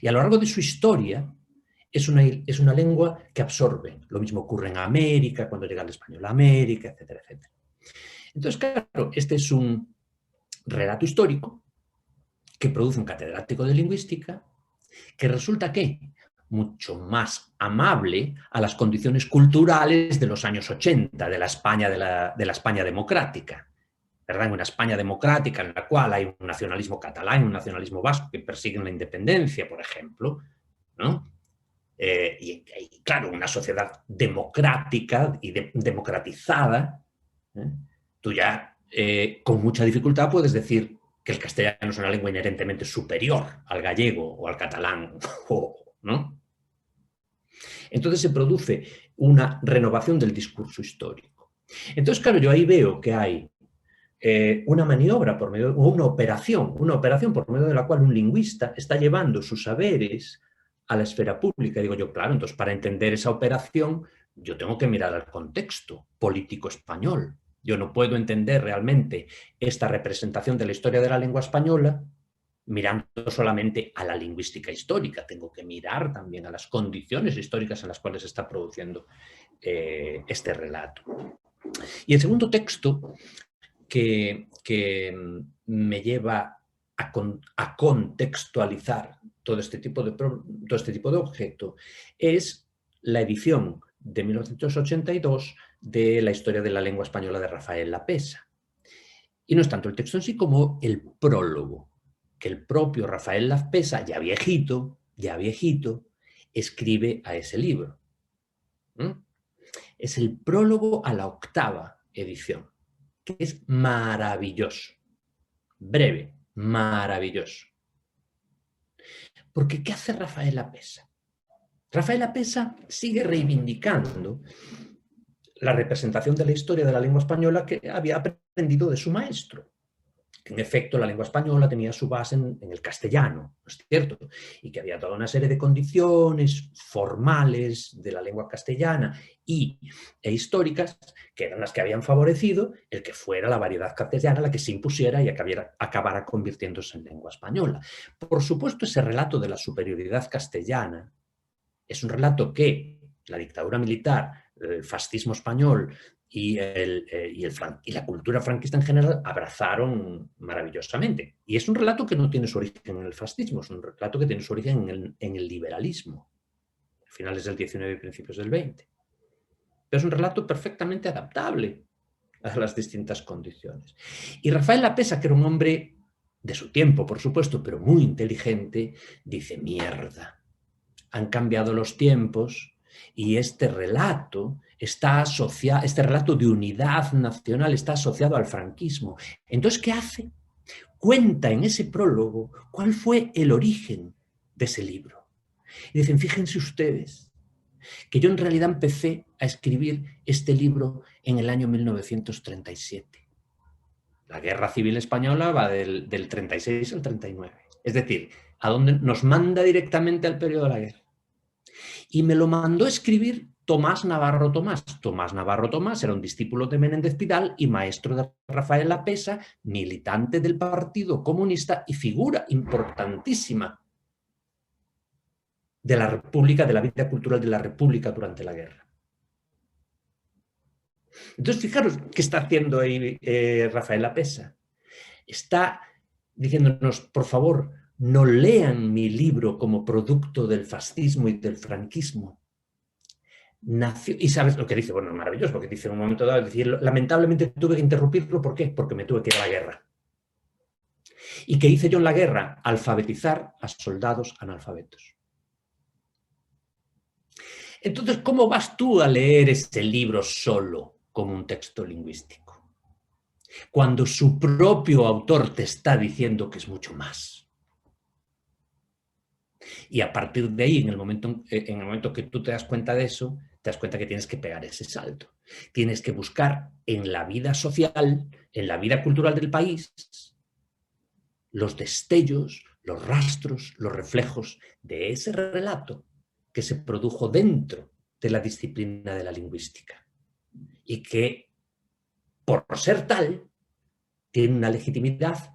Y a lo largo de su historia es una lengua que absorbe. Lo mismo ocurre en América, cuando llega el español a América, etcétera, etcétera. Entonces, claro, este es un relato histórico que produce un catedrático de lingüística que resulta que mucho más amable a las condiciones culturales de los años 80, de la España democrática. ¿Verdad? En una España democrática en la cual hay un nacionalismo catalán, un nacionalismo vasco que persiguen la independencia, por ejemplo, ¿no? Y claro, una sociedad democrática y democratizada, tú ya con mucha dificultad puedes decir que el castellano es una lengua inherentemente superior al gallego o al catalán, ¿no? Entonces se produce una renovación del discurso histórico. Entonces, claro, yo ahí veo que hay una maniobra por medio, o una operación por medio de la cual un lingüista está llevando sus saberes a la esfera pública. Digo yo, claro, entonces para entender esa operación yo tengo que mirar al contexto político español. Yo no puedo entender realmente esta representación de la historia de la lengua española mirando solamente a la lingüística histórica. Tengo que mirar también a las condiciones históricas en las cuales se está produciendo este relato. Y el segundo texto que me lleva a contextualizar todo este tipo de objeto es la edición de 1982 de la historia de la lengua española de Rafael Lapesa. Y no es tanto el texto en sí como el prólogo, que el propio Rafael Lapesa, ya viejito, escribe a ese libro. Es el prólogo a la 8ª edición, que es maravilloso, breve, maravilloso. Porque ¿qué hace Rafael Lapesa? Rafael Lapesa sigue reivindicando la representación de la historia de la lengua española que había aprendido de su maestro. Que en efecto la lengua española tenía su base en el castellano, ¿no es cierto? Y que había toda una serie de condiciones formales de la lengua castellana e históricas que eran las que habían favorecido el que fuera la variedad castellana la que se impusiera y acabara convirtiéndose en lengua española. Por supuesto, ese relato de la superioridad castellana es un relato que la dictadura militar, el fascismo español y la cultura franquista en general abrazaron maravillosamente. Y es un relato que no tiene su origen en el fascismo, es un relato que tiene su origen en el liberalismo, finales del XIX y principios del XX. pero es un relato perfectamente adaptable a las distintas condiciones. Y Rafael Lapesa, que era un hombre de su tiempo, por supuesto, pero muy inteligente, dice, mierda, han cambiado los tiempos y este relato está asociado, este relato de unidad nacional está asociado al franquismo. Entonces, ¿qué hace? Cuenta en ese prólogo cuál fue el origen de ese libro. Y dicen, fíjense ustedes, que yo en realidad empecé a escribir este libro en el año 1937. La Guerra Civil Española va del 36 al 39. Es decir, a donde nos manda directamente al periodo de la guerra. Y me lo mandó escribir Tomás Navarro Tomás. Tomás Navarro Tomás era un discípulo de Menéndez Pidal y maestro de Rafael Lapesa, militante del Partido Comunista y figura importantísima de la República, de la vida cultural de la República durante la guerra. Entonces, fijaros qué está haciendo ahí Rafael Lapesa. Está diciéndonos, por favor, no lean mi libro como producto del fascismo y del franquismo. Nació, y sabes lo que dice, bueno, es maravilloso, porque dice en un momento dado, decir, lamentablemente tuve que interrumpirlo, ¿por qué? Porque me tuve que ir a la guerra. ¿Y qué hice yo en la guerra? Alfabetizar a soldados analfabetos. Entonces, ¿cómo vas tú a leer este libro solo como un texto lingüístico? Cuando su propio autor te está diciendo que es mucho más. Y a partir de ahí, en el momento que tú te das cuenta de eso, te das cuenta que tienes que pegar ese salto. Tienes que buscar en la vida social, en la vida cultural del país, los destellos, los rastros, los reflejos de ese relato que se produjo dentro de la disciplina de la lingüística y que, por ser tal, tiene una legitimidad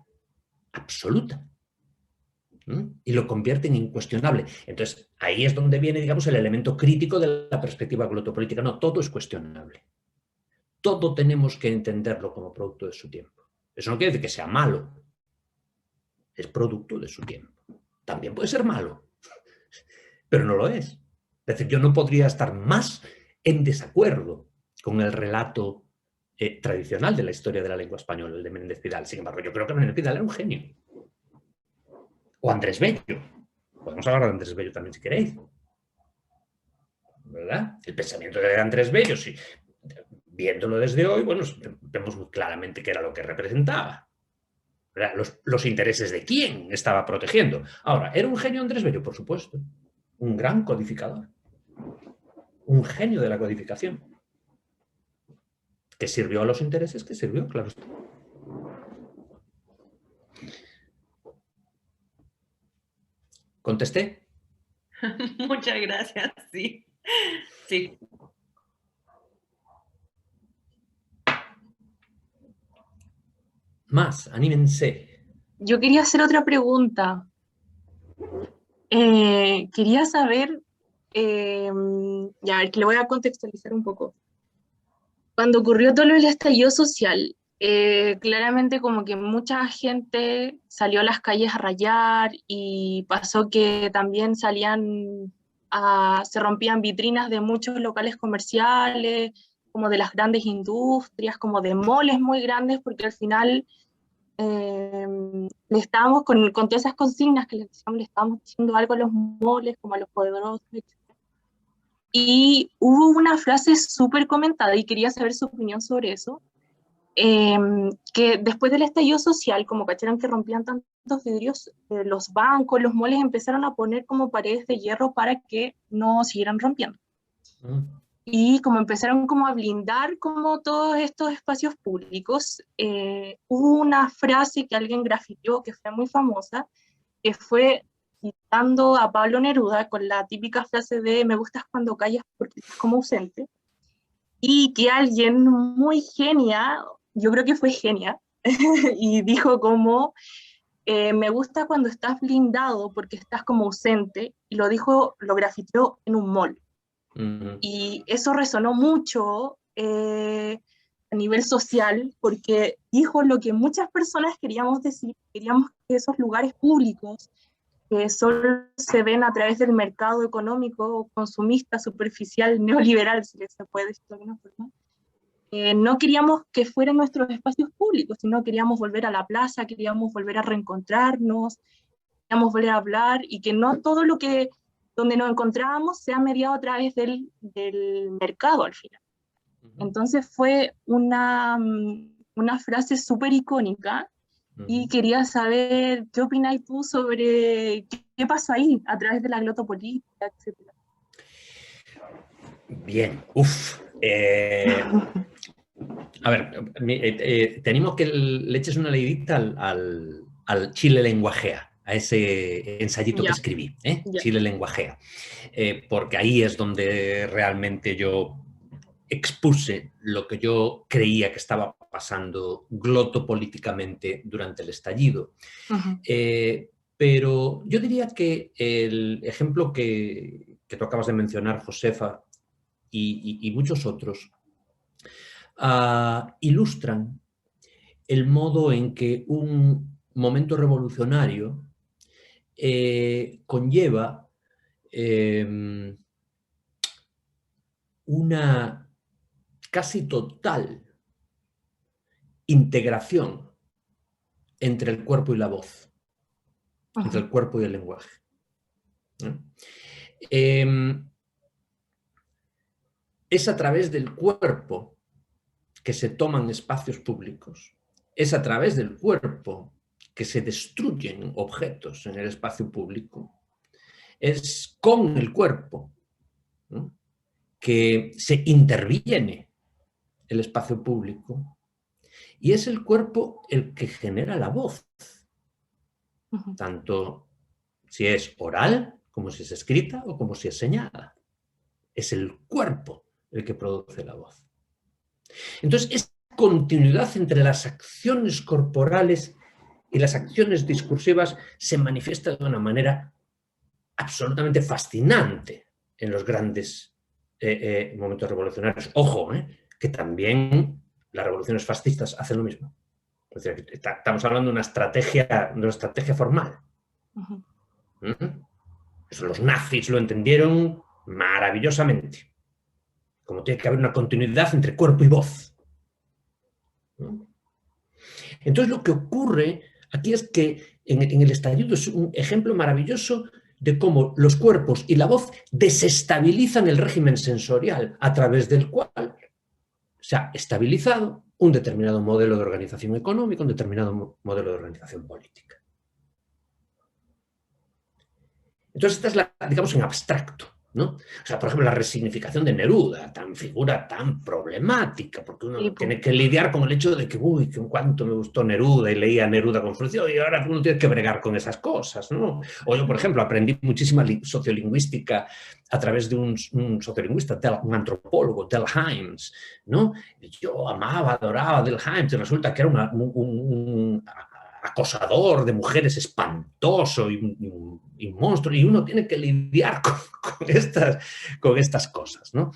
absoluta y lo convierte en incuestionable. Entonces, ahí es donde viene, digamos, el elemento crítico de la perspectiva glotopolítica. No, todo es cuestionable. Todo tenemos que entenderlo como producto de su tiempo. Eso no quiere decir que sea malo. Es producto de su tiempo. También puede ser malo, pero no lo es. Es decir, yo no podría estar más en desacuerdo con el relato tradicional de la historia de la lengua española, el de Menéndez Pidal. Sin embargo, yo creo que Menéndez Pidal era un genio. O Andrés Bello. Podemos hablar de Andrés Bello también si queréis. ¿Verdad? El pensamiento de Andrés Bello, sí. Viéndolo desde hoy, bueno, vemos muy claramente qué era lo que representaba. Los intereses de quién estaba protegiendo. Ahora, ¿era un genio Andrés Bello? Por supuesto. Un gran codificador. Un genio de la codificación. ¿Que sirvió a los intereses? Que sirvió, claro. ¿Contesté? Muchas gracias, sí. Sí. Más, anímense. Yo quería hacer otra pregunta. Quería saber, ya, a ver, que le voy a contextualizar un poco. Cuando ocurrió todo el estallido social, claramente como que mucha gente salió a las calles a rayar y pasó que también se rompían vitrinas de muchos locales comerciales, como de las grandes industrias, como de moles muy grandes, porque al final le estábamos con todas esas consignas que le estábamos diciendo algo a los moles, como a los poderosos, etc. Y hubo una frase súper comentada y quería saber su opinión sobre eso, que después del estallido social, como cacharon que rompían tantos vidrios, los bancos, los moles empezaron a poner como paredes de hierro para que no siguieran rompiendo. Y como empezaron como a blindar como todos estos espacios públicos, hubo una frase que alguien grafiteó que fue muy famosa, que fue citando a Pablo Neruda con la típica frase de me gustas cuando callas porque estás como ausente, y que alguien muy genia, yo creo que fue genia, y dijo como me gusta cuando estás blindado porque estás como ausente, y lo grafiteó en un mall. Y eso resonó mucho a nivel social, porque dijo lo que muchas personas queríamos decir, queríamos que esos lugares públicos que solo se ven a través del mercado económico consumista, superficial, neoliberal, si se puede decir de alguna forma. No queríamos que fueran nuestros espacios públicos, sino queríamos volver a la plaza, queríamos volver a reencontrarnos, queríamos volver a hablar, y que no todo lo que donde nos encontrábamos sea mediado a través del mercado al final. Entonces fue una frase súper icónica, y quería saber qué opinas tú sobre qué pasó ahí a través de la glotopolítica, etc. Bien, a ver, tenemos que le eches una leidita al Chile lenguajea, a ese ensayito que escribí, Chile lenguajea, porque ahí es donde realmente yo expuse lo que yo creía que estaba pasando glotopolíticamente durante el estallido. Pero yo diría que el ejemplo que tú acabas de mencionar, Josefa, y muchos otros, ilustran el modo en que un momento revolucionario conlleva una casi total integración entre el cuerpo y la voz, entre el cuerpo y el lenguaje. Es a través del cuerpo que se toman espacios públicos, es a través del cuerpo que se destruyen objetos en el espacio público, es con el cuerpo, ¿no?, que se interviene el espacio público, y es el cuerpo el que genera la voz, tanto si es oral, como si es escrita o como si es señalada. Es el cuerpo el que produce la voz. Entonces, esa continuidad entre las acciones corporales y las acciones discursivas se manifiesta de una manera absolutamente fascinante en los grandes momentos revolucionarios. Ojo, que también las revoluciones fascistas hacen lo mismo. Es decir, estamos hablando de una estrategia formal. Eso los nazis lo entendieron maravillosamente. Como tiene que haber una continuidad entre cuerpo y voz. Entonces lo que ocurre aquí es que en el estallido es un ejemplo maravilloso de cómo los cuerpos y la voz desestabilizan el régimen sensorial a través del cual se ha estabilizado un determinado modelo de organización económica, un determinado modelo de organización política. Entonces esta es digamos, en abstracto, ¿no? O sea, por ejemplo, la resignificación de Neruda, figura tan problemática, porque uno tiene que lidiar con el hecho de que, uy, que cuánto me gustó Neruda y leía Neruda con fruición, y ahora uno tiene que bregar con esas cosas, ¿no? O yo, por ejemplo, aprendí muchísima sociolingüística a través de un sociolingüista, un antropólogo, Del Hymes, ¿no? Yo amaba, adoraba a Del Hymes, y resulta que era un acosador de mujeres espantoso y monstruo, y uno tiene que lidiar con estas cosas, ¿no?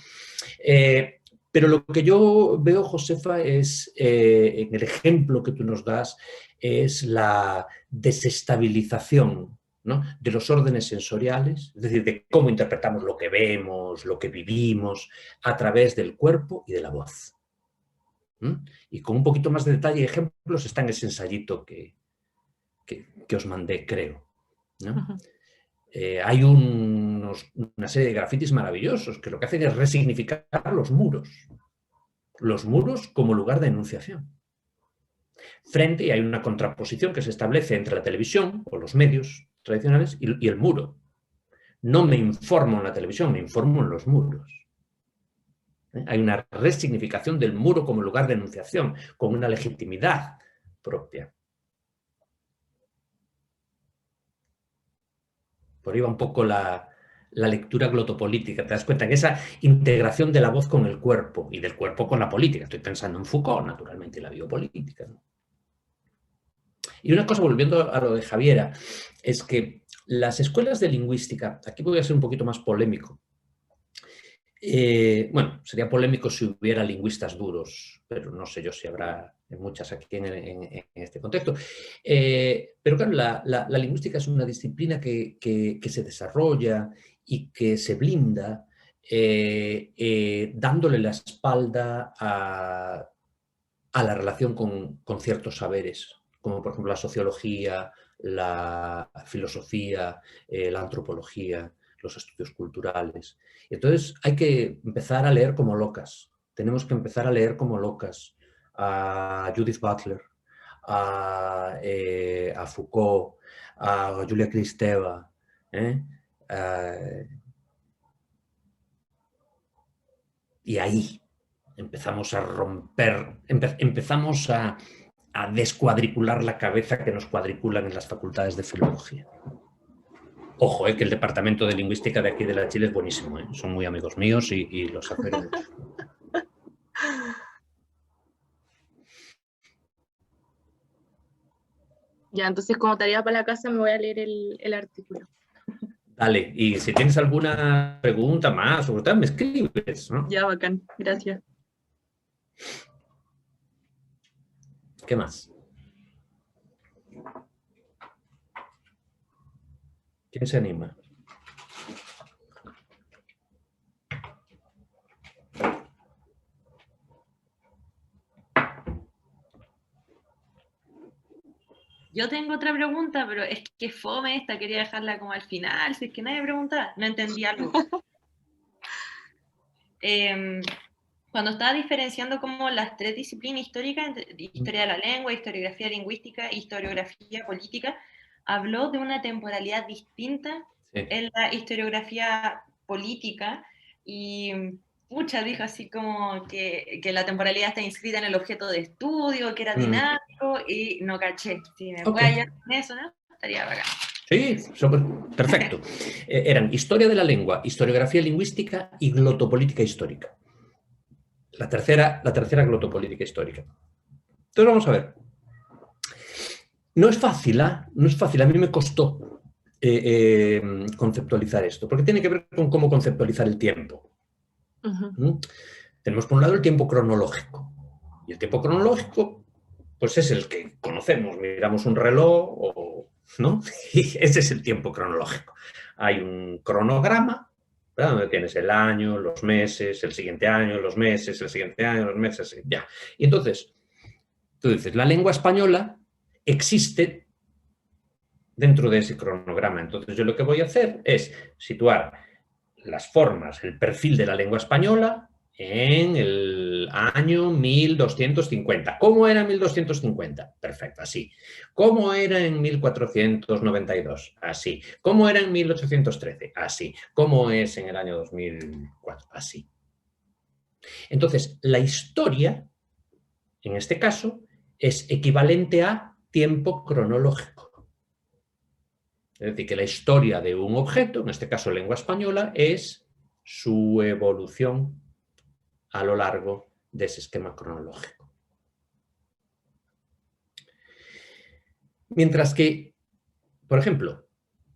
Pero lo que yo veo, Josefa, es, en el ejemplo que tú nos das, es la desestabilización, ¿no?, de los órdenes sensoriales, es decir, de cómo interpretamos lo que vemos, lo que vivimos, a través del cuerpo y de la voz. Y con un poquito más de detalle y ejemplos está en ese ensayito que os mandé, creo, ¿no? Hay una serie de grafitis maravillosos que lo que hacen es resignificar los muros como lugar de enunciación. Y hay una contraposición que se establece entre la televisión o los medios tradicionales y el muro. No me informo en la televisión, me informo en los muros. Hay una resignificación del muro como lugar de enunciación, con una legitimidad propia. Por ahí va un poco la lectura glotopolítica. Te das cuenta que esa integración de la voz con el cuerpo y del cuerpo con la política. Estoy pensando en Foucault, naturalmente, y la biopolítica, ¿no? Y una cosa, volviendo a lo de Javiera, es que las escuelas de lingüística, aquí voy a ser un poquito más polémico, Bueno, sería polémico si hubiera lingüistas duros, pero no sé yo si habrá muchas aquí en este contexto. Pero claro, la lingüística es una disciplina que se desarrolla y que se blinda dándole la espalda a la relación con ciertos saberes, como por ejemplo la sociología, la filosofía, la antropología, los estudios culturales. Entonces hay que empezar a leer como locas. Tenemos que empezar a leer como locas a Judith Butler, a Foucault, a Julia Kristeva, y ahí empezamos a romper, empezamos a descuadricular la cabeza que nos cuadriculan en las facultades de filología. Ojo, que el departamento de lingüística de aquí de la Chile es buenísimo, son muy amigos míos y los admiro mucho. Ya, entonces como tarea para la casa me voy a leer el artículo. Dale, y si tienes alguna pregunta más o tal, me escribes, ¿no? Ya, bacán, gracias. ¿Qué más? ¿Quién se anima? Yo tengo otra pregunta, pero es que fome esta, quería dejarla como al final, si es que nadie preguntaba, no entendí algo. Cuando estaba diferenciando como las tres disciplinas históricas, historia de la lengua, historiografía lingüística, historiografía política, habló de una temporalidad distinta en la historiografía política y pucha, dijo así como que la temporalidad está inscrita en el objeto de estudio, que era dinámico y no caché. Si me puede hallar con eso, ¿no? Estaría bacán. Sí, perfecto. Eran historia de la lengua, historiografía lingüística y glotopolítica histórica. La tercera glotopolítica histórica. Entonces vamos a ver. No es fácil, no es fácil. A mí me costó conceptualizar esto, porque tiene que ver con cómo conceptualizar el tiempo. Tenemos por un lado el tiempo cronológico. Y el tiempo cronológico, pues es el que conocemos. Miramos un reloj, ¿no? Y ese es el tiempo cronológico. Hay un cronograma, ¿verdad? Donde tienes el año, los meses, el siguiente año, los meses, el siguiente año, los meses, ya. Y entonces, tú dices, la lengua española existe dentro de ese cronograma. Entonces yo lo que voy a hacer es situar las formas, el perfil de la lengua española en el año 1250. ¿Cómo era en 1250? Perfecto, así. ¿Cómo era en 1492? Así. ¿Cómo era en 1813? Así. ¿Cómo es en el año 2004? Así. Entonces, la historia, en este caso, es equivalente a tiempo cronológico. Es decir, que la historia de un objeto, en este caso lengua española, es su evolución a lo largo de ese esquema cronológico. Mientras que, por ejemplo,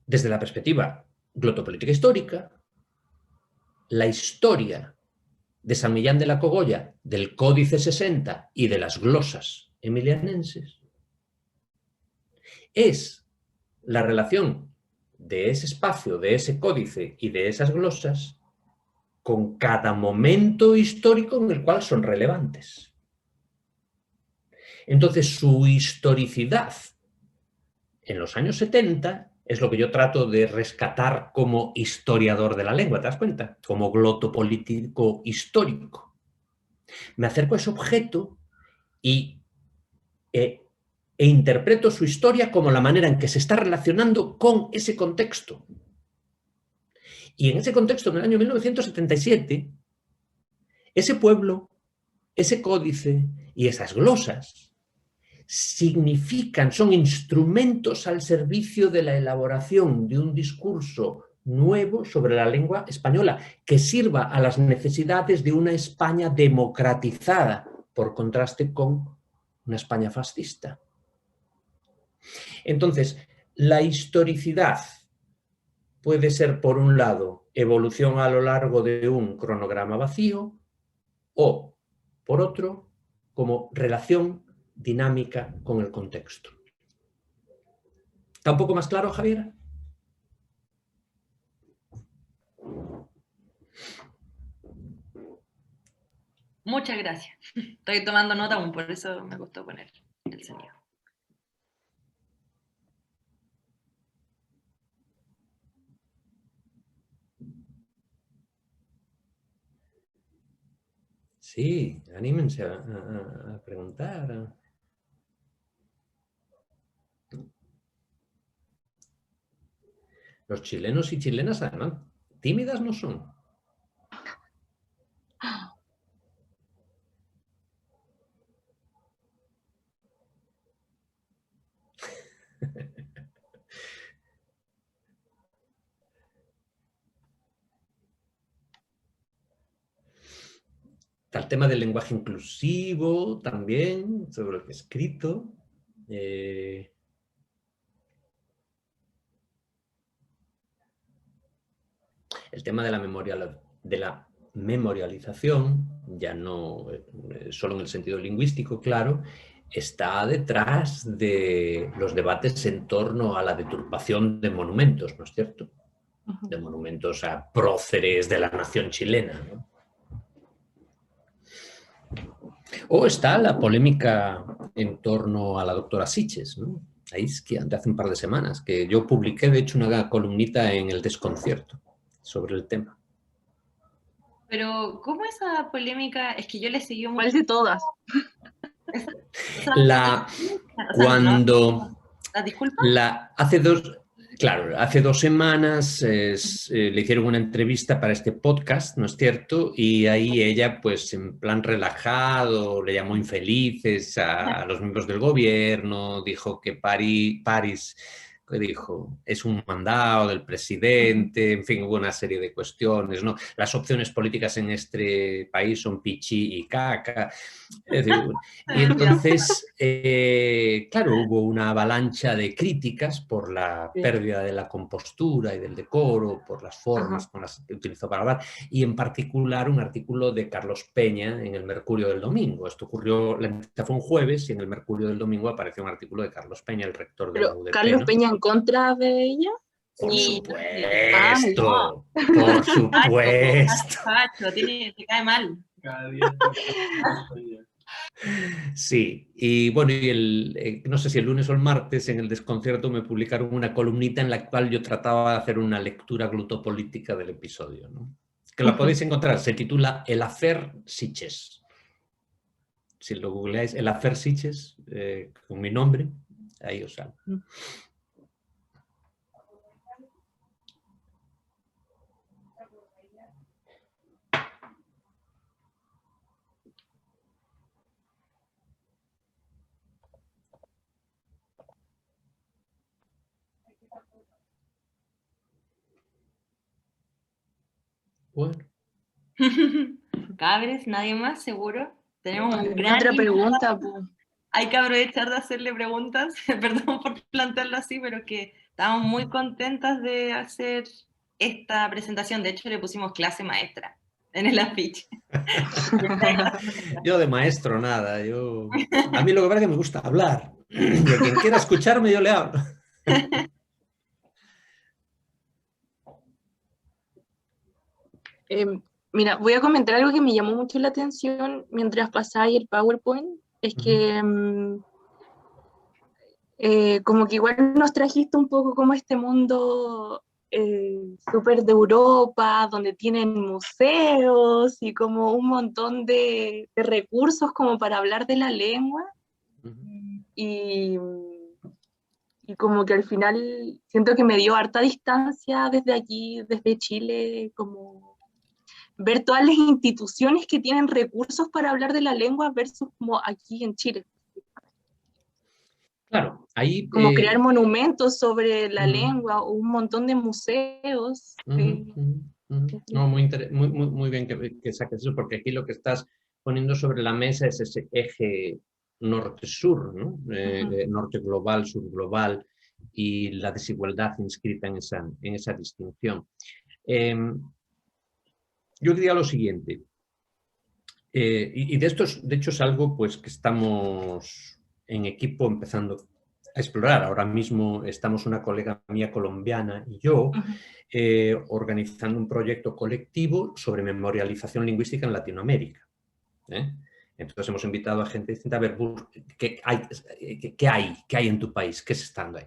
desde la perspectiva glotopolítica histórica, la historia de San Millán de la Cogolla, del Códice 60 y de las glosas emilianenses es la relación de ese espacio, de ese códice y de esas glosas con cada momento histórico en el cual son relevantes. Entonces, su historicidad en los años 70 es lo que yo trato de rescatar como historiador de la lengua, ¿te das cuenta? Como glotopolítico histórico. Me acerco a ese objeto e interpreto su historia como la manera en que se está relacionando con ese contexto. Y en ese contexto, en el año 1977, ese pueblo, ese códice y esas glosas significan, son instrumentos al servicio de la elaboración de un discurso nuevo sobre la lengua española que sirva a las necesidades de una España democratizada, por contraste con una España fascista. Entonces, la historicidad puede ser, por un lado, evolución a lo largo de un cronograma vacío, o, por otro, como relación dinámica con el contexto. ¿Está un poco más claro, Javier? Muchas gracias. Estoy tomando nota aún, por eso me costó poner el sonido. Sí, anímense a preguntar. Los chilenos y chilenas, además, tímidas no son. Está el tema del lenguaje inclusivo también, sobre el escrito. El tema de la memorialización, ya no solo en el sentido lingüístico, claro, está detrás de los debates en torno a la deturpación de monumentos, ¿no es cierto? De monumentos a próceres de la nación chilena, ¿no? O está la polémica en torno a la doctora Siches, ¿no? Ahí es que hace un par de semanas, que yo publiqué, de hecho, una columnita en El Desconcierto sobre el tema. Pero, ¿cómo esa polémica? Es que yo le seguí mucho. ¿Cuál de todas? Cuando... ¿La disculpa? Hace 2 semanas le hicieron una entrevista para este podcast, ¿no es cierto? Y ahí ella, pues en plan relajado, le llamó infelices a los miembros del gobierno, dijo que París, ¿qué dijo? Es un mandado del presidente, en fin, hubo una serie de cuestiones, ¿no? Las opciones políticas en este país son pichi y caca. Es decir, y entonces, claro, hubo una avalancha de críticas por la pérdida de la compostura y del decoro, por las formas con las que utilizó para hablar, y en particular un artículo de Carlos Peña en el Mercurio del Domingo. Esto ocurrió, la entrevista fue un jueves, y en el Mercurio del Domingo apareció un artículo de Carlos Peña, el rector de la UDP. ¿Carlos ¿no? Peña en contra de ella? Por Y... supuesto, por supuesto. Pacho, te cae mal. Cada día. Sí, y bueno, no sé si el lunes o el martes en El Desconcierto me publicaron una columnita en la cual yo trataba de hacer una lectura glutopolítica del episodio, ¿no? Que la podéis encontrar, se titula El Afer Siches. Si lo googleáis, El Afer Siches, con mi nombre, ahí os sale. Bueno. Cabres, nadie más, seguro. Tenemos un gran... Otra pregunta, pues. Hay que aprovechar de hacerle preguntas, perdón por plantearlo así, pero que estamos muy contentas de hacer esta presentación. De hecho, le pusimos clase maestra en el afiche. Yo de maestro nada, a mí lo que pasa es que me gusta hablar. Y a quien quiera escucharme, yo le hablo. Mira, voy a comentar algo que me llamó mucho la atención mientras pasáis el PowerPoint. Es que como que igual nos trajiste un poco como este mundo súper de Europa, donde tienen museos y como un montón de recursos como para hablar de la lengua. Y como que al final siento que me dio harta distancia desde aquí, desde Chile, como ver todas las instituciones que tienen recursos para hablar de la lengua versus como aquí en Chile. Claro, ahí... Como crear monumentos sobre la lengua o un montón de museos. No, muy bien que saques eso, porque aquí lo que estás poniendo sobre la mesa es ese eje norte-sur, ¿no? Norte global, sur global, y la desigualdad inscrita en esa distinción. Yo diría lo siguiente, y de hecho es algo pues, que estamos en equipo empezando a explorar. Ahora mismo estamos una colega mía colombiana y yo organizando un proyecto colectivo sobre memorialización lingüística en Latinoamérica. Entonces hemos invitado a gente distinta a ver qué hay en tu país, qué es estando ahí.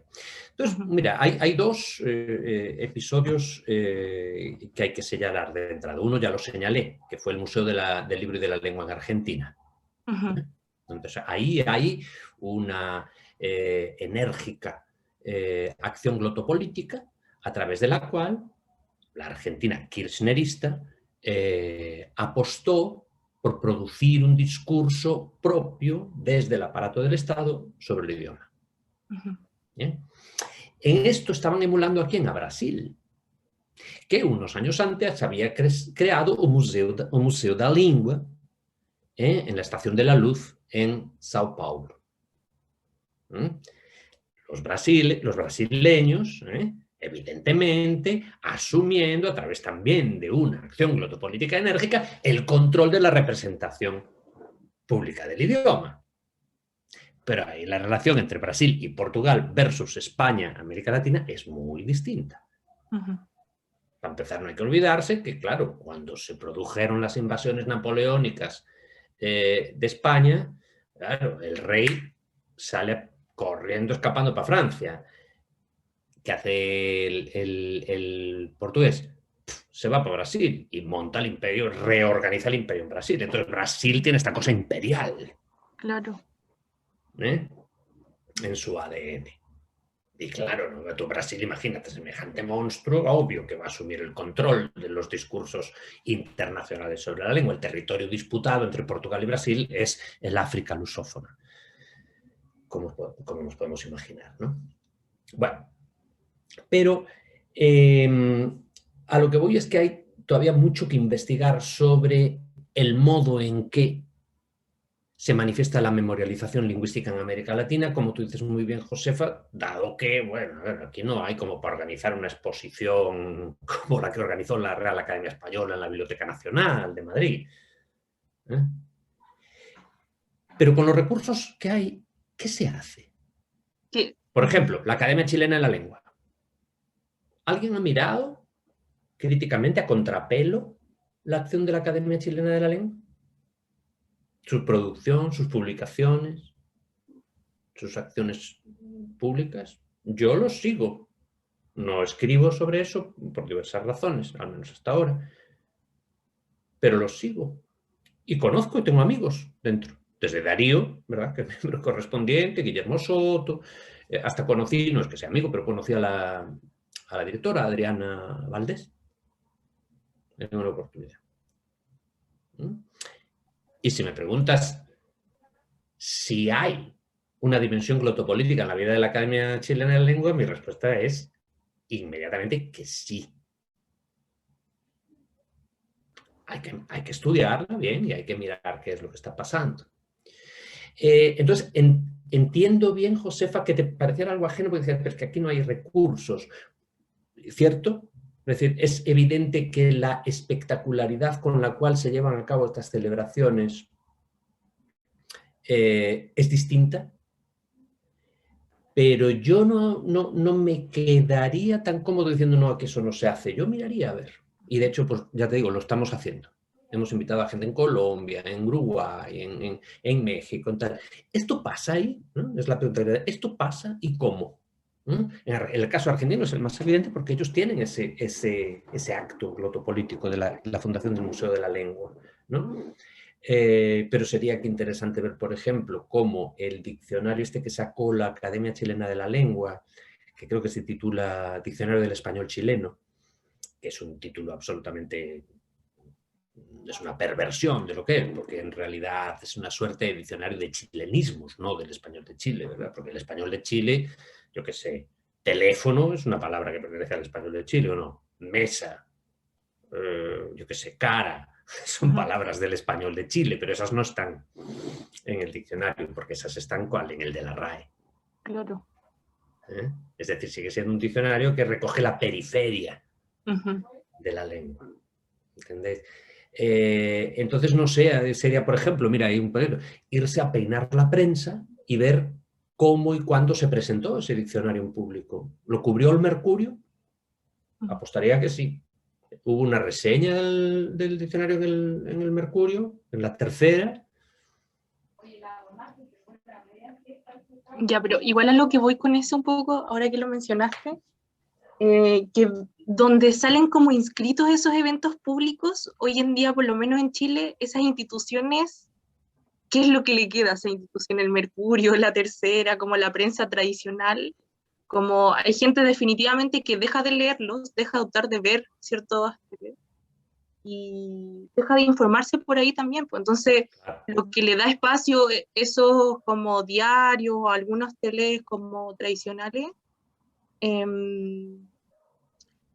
Entonces, mira, hay dos episodios que hay que señalar de entrada. Uno ya lo señalé, que fue el Museo del Libro y de la Lengua en Argentina. Entonces, ahí hay una enérgica acción glotopolítica a través de la cual la Argentina kirchnerista apostó por producir un discurso propio desde el aparato del Estado sobre el idioma. ¿Bien? En esto estaban emulando aquí en Brasil, que unos años antes había creado un museo da Língua en la Estación de la Luz en Sao Paulo. Los brasileños, evidentemente, asumiendo a través también de una acción glotopolítica enérgica el control de la representación pública del idioma. Pero ahí la relación entre Brasil y Portugal versus España, América Latina, es muy distinta. Para empezar, no hay que olvidarse que, claro, cuando se produjeron las invasiones napoleónicas de España, claro, el rey sale corriendo, escapando para Francia. ¿Qué hace el portugués? Se va para Brasil y monta el imperio, reorganiza el imperio en Brasil. Entonces Brasil tiene esta cosa imperial. Claro. En su ADN. Y claro, ¿no? Tú Brasil, imagínate, semejante monstruo, obvio que va a asumir el control de los discursos internacionales sobre la lengua. El territorio disputado entre Portugal y Brasil es el África lusófona, como nos podemos imaginar, ¿no? Bueno, pero a lo que voy es que hay todavía mucho que investigar sobre el modo en que se manifiesta la memorialización lingüística en América Latina, como tú dices muy bien, Josefa, dado que, bueno, aquí no hay como para organizar una exposición como la que organizó la Real Academia Española en la Biblioteca Nacional de Madrid. Pero con los recursos que hay, ¿qué se hace? Sí. Por ejemplo, la Academia Chilena de la Lengua. ¿Alguien ha mirado críticamente, a contrapelo, la acción de la Academia Chilena de la Lengua? Su producción, sus publicaciones, sus acciones públicas. Yo los sigo. No escribo sobre eso por diversas razones, al menos hasta ahora. Pero los sigo. Y conozco y tengo amigos dentro. Desde Darío, ¿verdad?, que es miembro correspondiente, Guillermo Soto, hasta conocí, no es que sea amigo, pero conocí a la directora, Adriana Valdés, en una oportunidad. Y si me preguntas si hay una dimensión glotopolítica en la vida de la Academia Chilena de la Lengua, mi respuesta es inmediatamente que sí. Hay que estudiarla bien y hay que mirar qué es lo que está pasando. Entonces, entiendo bien, Josefa, que te pareciera algo ajeno, porque decías, pero es que aquí no hay recursos, ¿cierto? Es decir, es evidente que la espectacularidad con la cual se llevan a cabo estas celebraciones es distinta, pero yo no me quedaría tan cómodo diciendo no, que eso no se hace. Yo miraría a ver. Y de hecho, pues ya te digo, lo estamos haciendo. Hemos invitado a gente en Colombia, en Uruguay, en México, en tal. ¿Esto pasa ahí? ¿No? Es la pregunta. ¿Esto pasa y cómo? En el caso argentino es el más evidente porque ellos tienen ese acto glotopolítico de la fundación del Museo de la Lengua, ¿no? Pero sería que interesante ver, por ejemplo, cómo el diccionario este que sacó la Academia Chilena de la Lengua, que creo que se titula Diccionario del Español Chileno, que es un título absolutamente... es una perversión de lo que es, porque en realidad es una suerte de diccionario de chilenismos, no del español de Chile, ¿verdad? Porque el español de Chile, yo qué sé, teléfono es una palabra que pertenece al español de Chile, ¿o no? Mesa, yo qué sé, cara, son palabras del español de Chile, pero esas no están en el diccionario, porque esas están ¿cuál? En el de la RAE. Claro. Es decir, sigue siendo un diccionario que recoge la periferia de la lengua. ¿Entendéis? Entonces, no sé, sería, por ejemplo, mira, hay un peligro, irse a peinar la prensa y ver cómo y cuándo se presentó ese diccionario en público. ¿Lo cubrió el Mercurio? Apostaría que sí. Hubo una reseña del diccionario en el Mercurio, en la tercera. Ya, pero igual a lo que voy con eso un poco, ahora que lo mencionaste, que donde salen como inscritos esos eventos públicos, hoy en día, por lo menos en Chile, esas instituciones, ¿qué es lo que le queda a esa institución? El Mercurio, la Tercera, como la prensa tradicional, como hay gente definitivamente que deja de leerlos, deja de optar de ver ciertos y deja de informarse por ahí también, pues entonces lo que le da espacio, esos como diarios o algunos teles como tradicionales,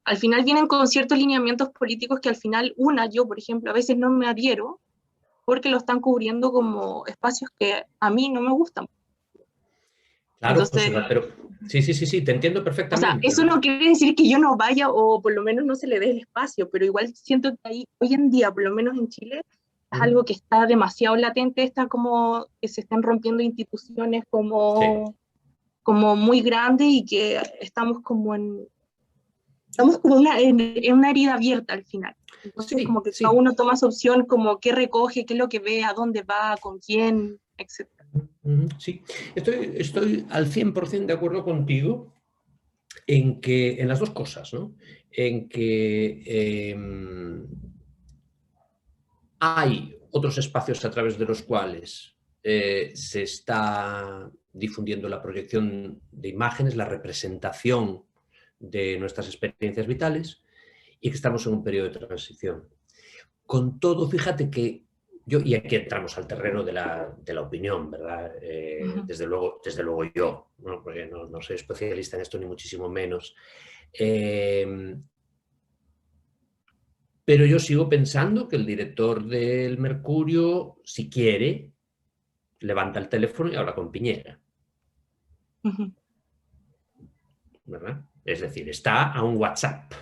al final vienen con ciertos lineamientos políticos que al final yo, por ejemplo, a veces no me adhiero porque lo están cubriendo como espacios que a mí no me gustan. Claro, Entonces, Josefa, pero sí, te entiendo o sea, perfectamente. eso no quiere decir que yo no vaya o por lo menos no se le dé el espacio, pero igual siento que ahí, hoy en día, por lo menos en Chile, es algo que está demasiado latente, está como que se están rompiendo instituciones como muy grandes y que estamos como en una herida abierta al final. Entonces, como que cada uno toma su opción, como qué recoge, qué es lo que ve, a dónde va, con quién, etc. Sí, estoy al 100% de acuerdo contigo en las dos cosas, ¿no? En que hay otros espacios a través de los cuales se está difundiendo la proyección de imágenes, la representación de nuestras experiencias vitales, y que estamos en un periodo de transición. Con todo, fíjate que y aquí entramos al terreno de la opinión, ¿verdad? Desde luego yo, ¿no? Porque no soy especialista en esto ni muchísimo menos. Pero yo sigo pensando que el director del Mercurio, si quiere, levanta el teléfono y habla con Piñera. ¿Verdad? Es decir, está a un WhatsApp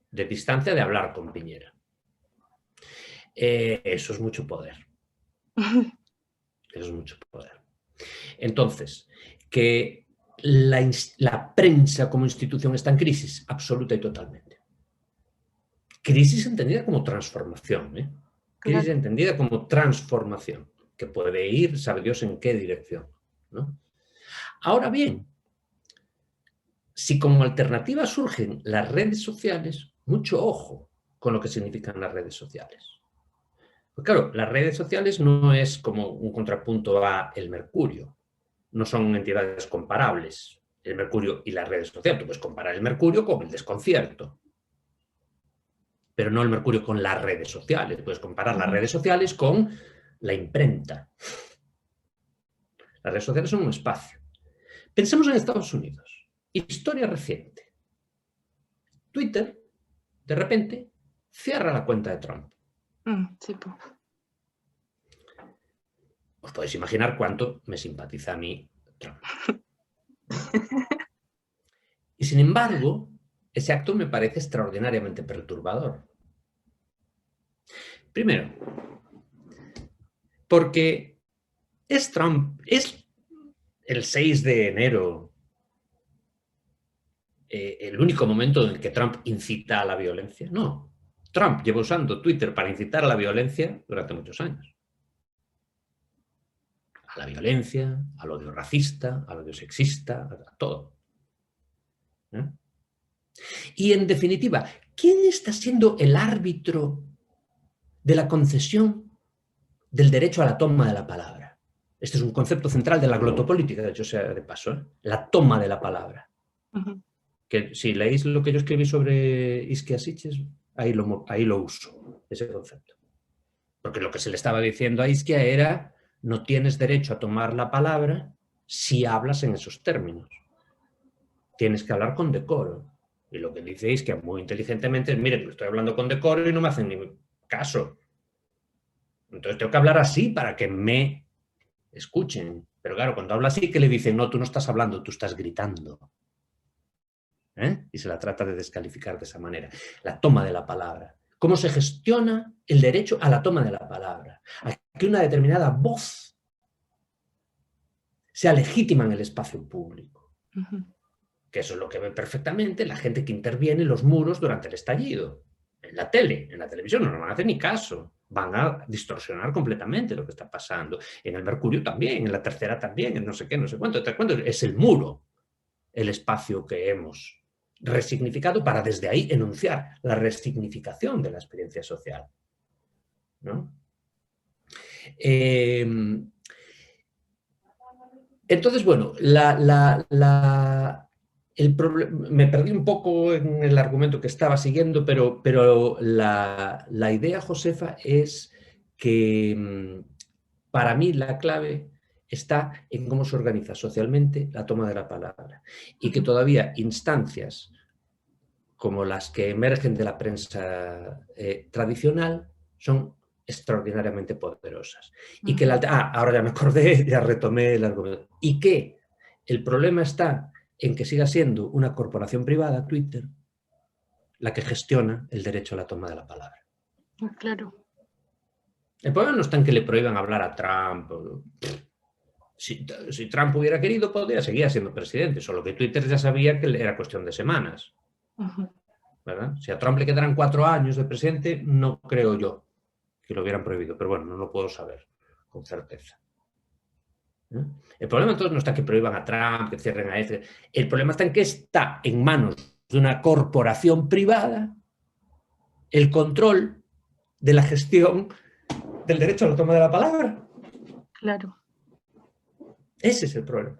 de distancia de hablar con Piñera. Eso es mucho poder. Eso es mucho poder. Entonces, que la prensa como institución está en crisis, absoluta y totalmente. Crisis entendida como transformación, ¿eh? Crisis entendida como transformación, que puede ir, sabe Dios en qué dirección, ¿no? Ahora bien, si como alternativa surgen las redes sociales, mucho ojo con lo que significan las redes sociales. Pues claro, las redes sociales no es como un contrapunto a el Mercurio, no son entidades comparables, el Mercurio y las redes sociales. Tú puedes comparar el Mercurio con el Desconcierto, pero no el Mercurio con las redes sociales. Puedes comparar las redes sociales con la imprenta. Las redes sociales son un espacio. Pensemos en Estados Unidos. Historia reciente. Twitter, de repente, cierra la cuenta de Trump. Sí, pues. Os podéis imaginar cuánto me simpatiza a mí Trump. Y sin embargo, ese acto me parece extraordinariamente perturbador. Primero, porque es Trump, es el 6 de enero el único momento en el que Trump incita a la violencia. No, Trump lleva usando Twitter para incitar a la violencia durante muchos años. A la violencia, al odio racista, al odio sexista, a todo. ¿Eh? Y en definitiva, ¿quién está siendo el árbitro de la concesión del derecho a la toma de la palabra? Este es un concepto central de la glotopolítica, de hecho sea de paso, ¿eh? La toma de la palabra. Que si leéis lo que yo escribí sobre Isquia Sitges, ahí lo uso, ese concepto. Porque lo que se le estaba diciendo a Isquia era: no tienes derecho a tomar la palabra si hablas en esos términos. Tienes que hablar con decoro. Y lo que dice Isquia muy inteligentemente es: miren, estoy hablando con decoro y no me hacen ni caso. Entonces tengo que hablar así para que me escuchen. Pero claro, cuando habla así, ¿qué le dicen? No, tú no estás hablando, tú estás gritando. Y se la trata de descalificar de esa manera. La toma de la palabra. ¿Cómo se gestiona el derecho a la toma de la palabra? A que una determinada voz sea legítima en el espacio público. Que eso es lo que ve perfectamente la gente que interviene en los muros durante el estallido. En la tele, en la televisión no van a hacer ni caso. Van a distorsionar completamente lo que está pasando. En el Mercurio también, en la Tercera también, en no sé qué, no sé cuánto. Es el muro, el espacio que hemos resignificado para desde ahí enunciar la resignificación de la experiencia social, ¿no? Entonces, bueno, me perdí un poco en el argumento que estaba siguiendo, pero la idea, Josefa, es que para mí la clave está en cómo se organiza socialmente la toma de la palabra y que todavía instancias como las que emergen de la prensa tradicional son extraordinariamente poderosas. Y que ahora ya me acordé, ya retomé el argumento. Y que el problema está en que siga siendo una corporación privada, Twitter, la que gestiona el derecho a la toma de la palabra. Claro. El problema no está en que le prohíban hablar a Trump. Si Trump hubiera querido, podría seguir siendo presidente, solo que Twitter ya sabía que era cuestión de semanas. ¿Verdad? Si a Trump le quedaran 4 años de presidente, no creo yo que lo hubieran prohibido, pero bueno, no lo puedo saber con certeza. El problema entonces no está en que prohíban a Trump, que cierren a ese. El problema está en que está en manos de una corporación privada el control de la gestión del derecho a la toma de la palabra. Claro. Ese es el problema.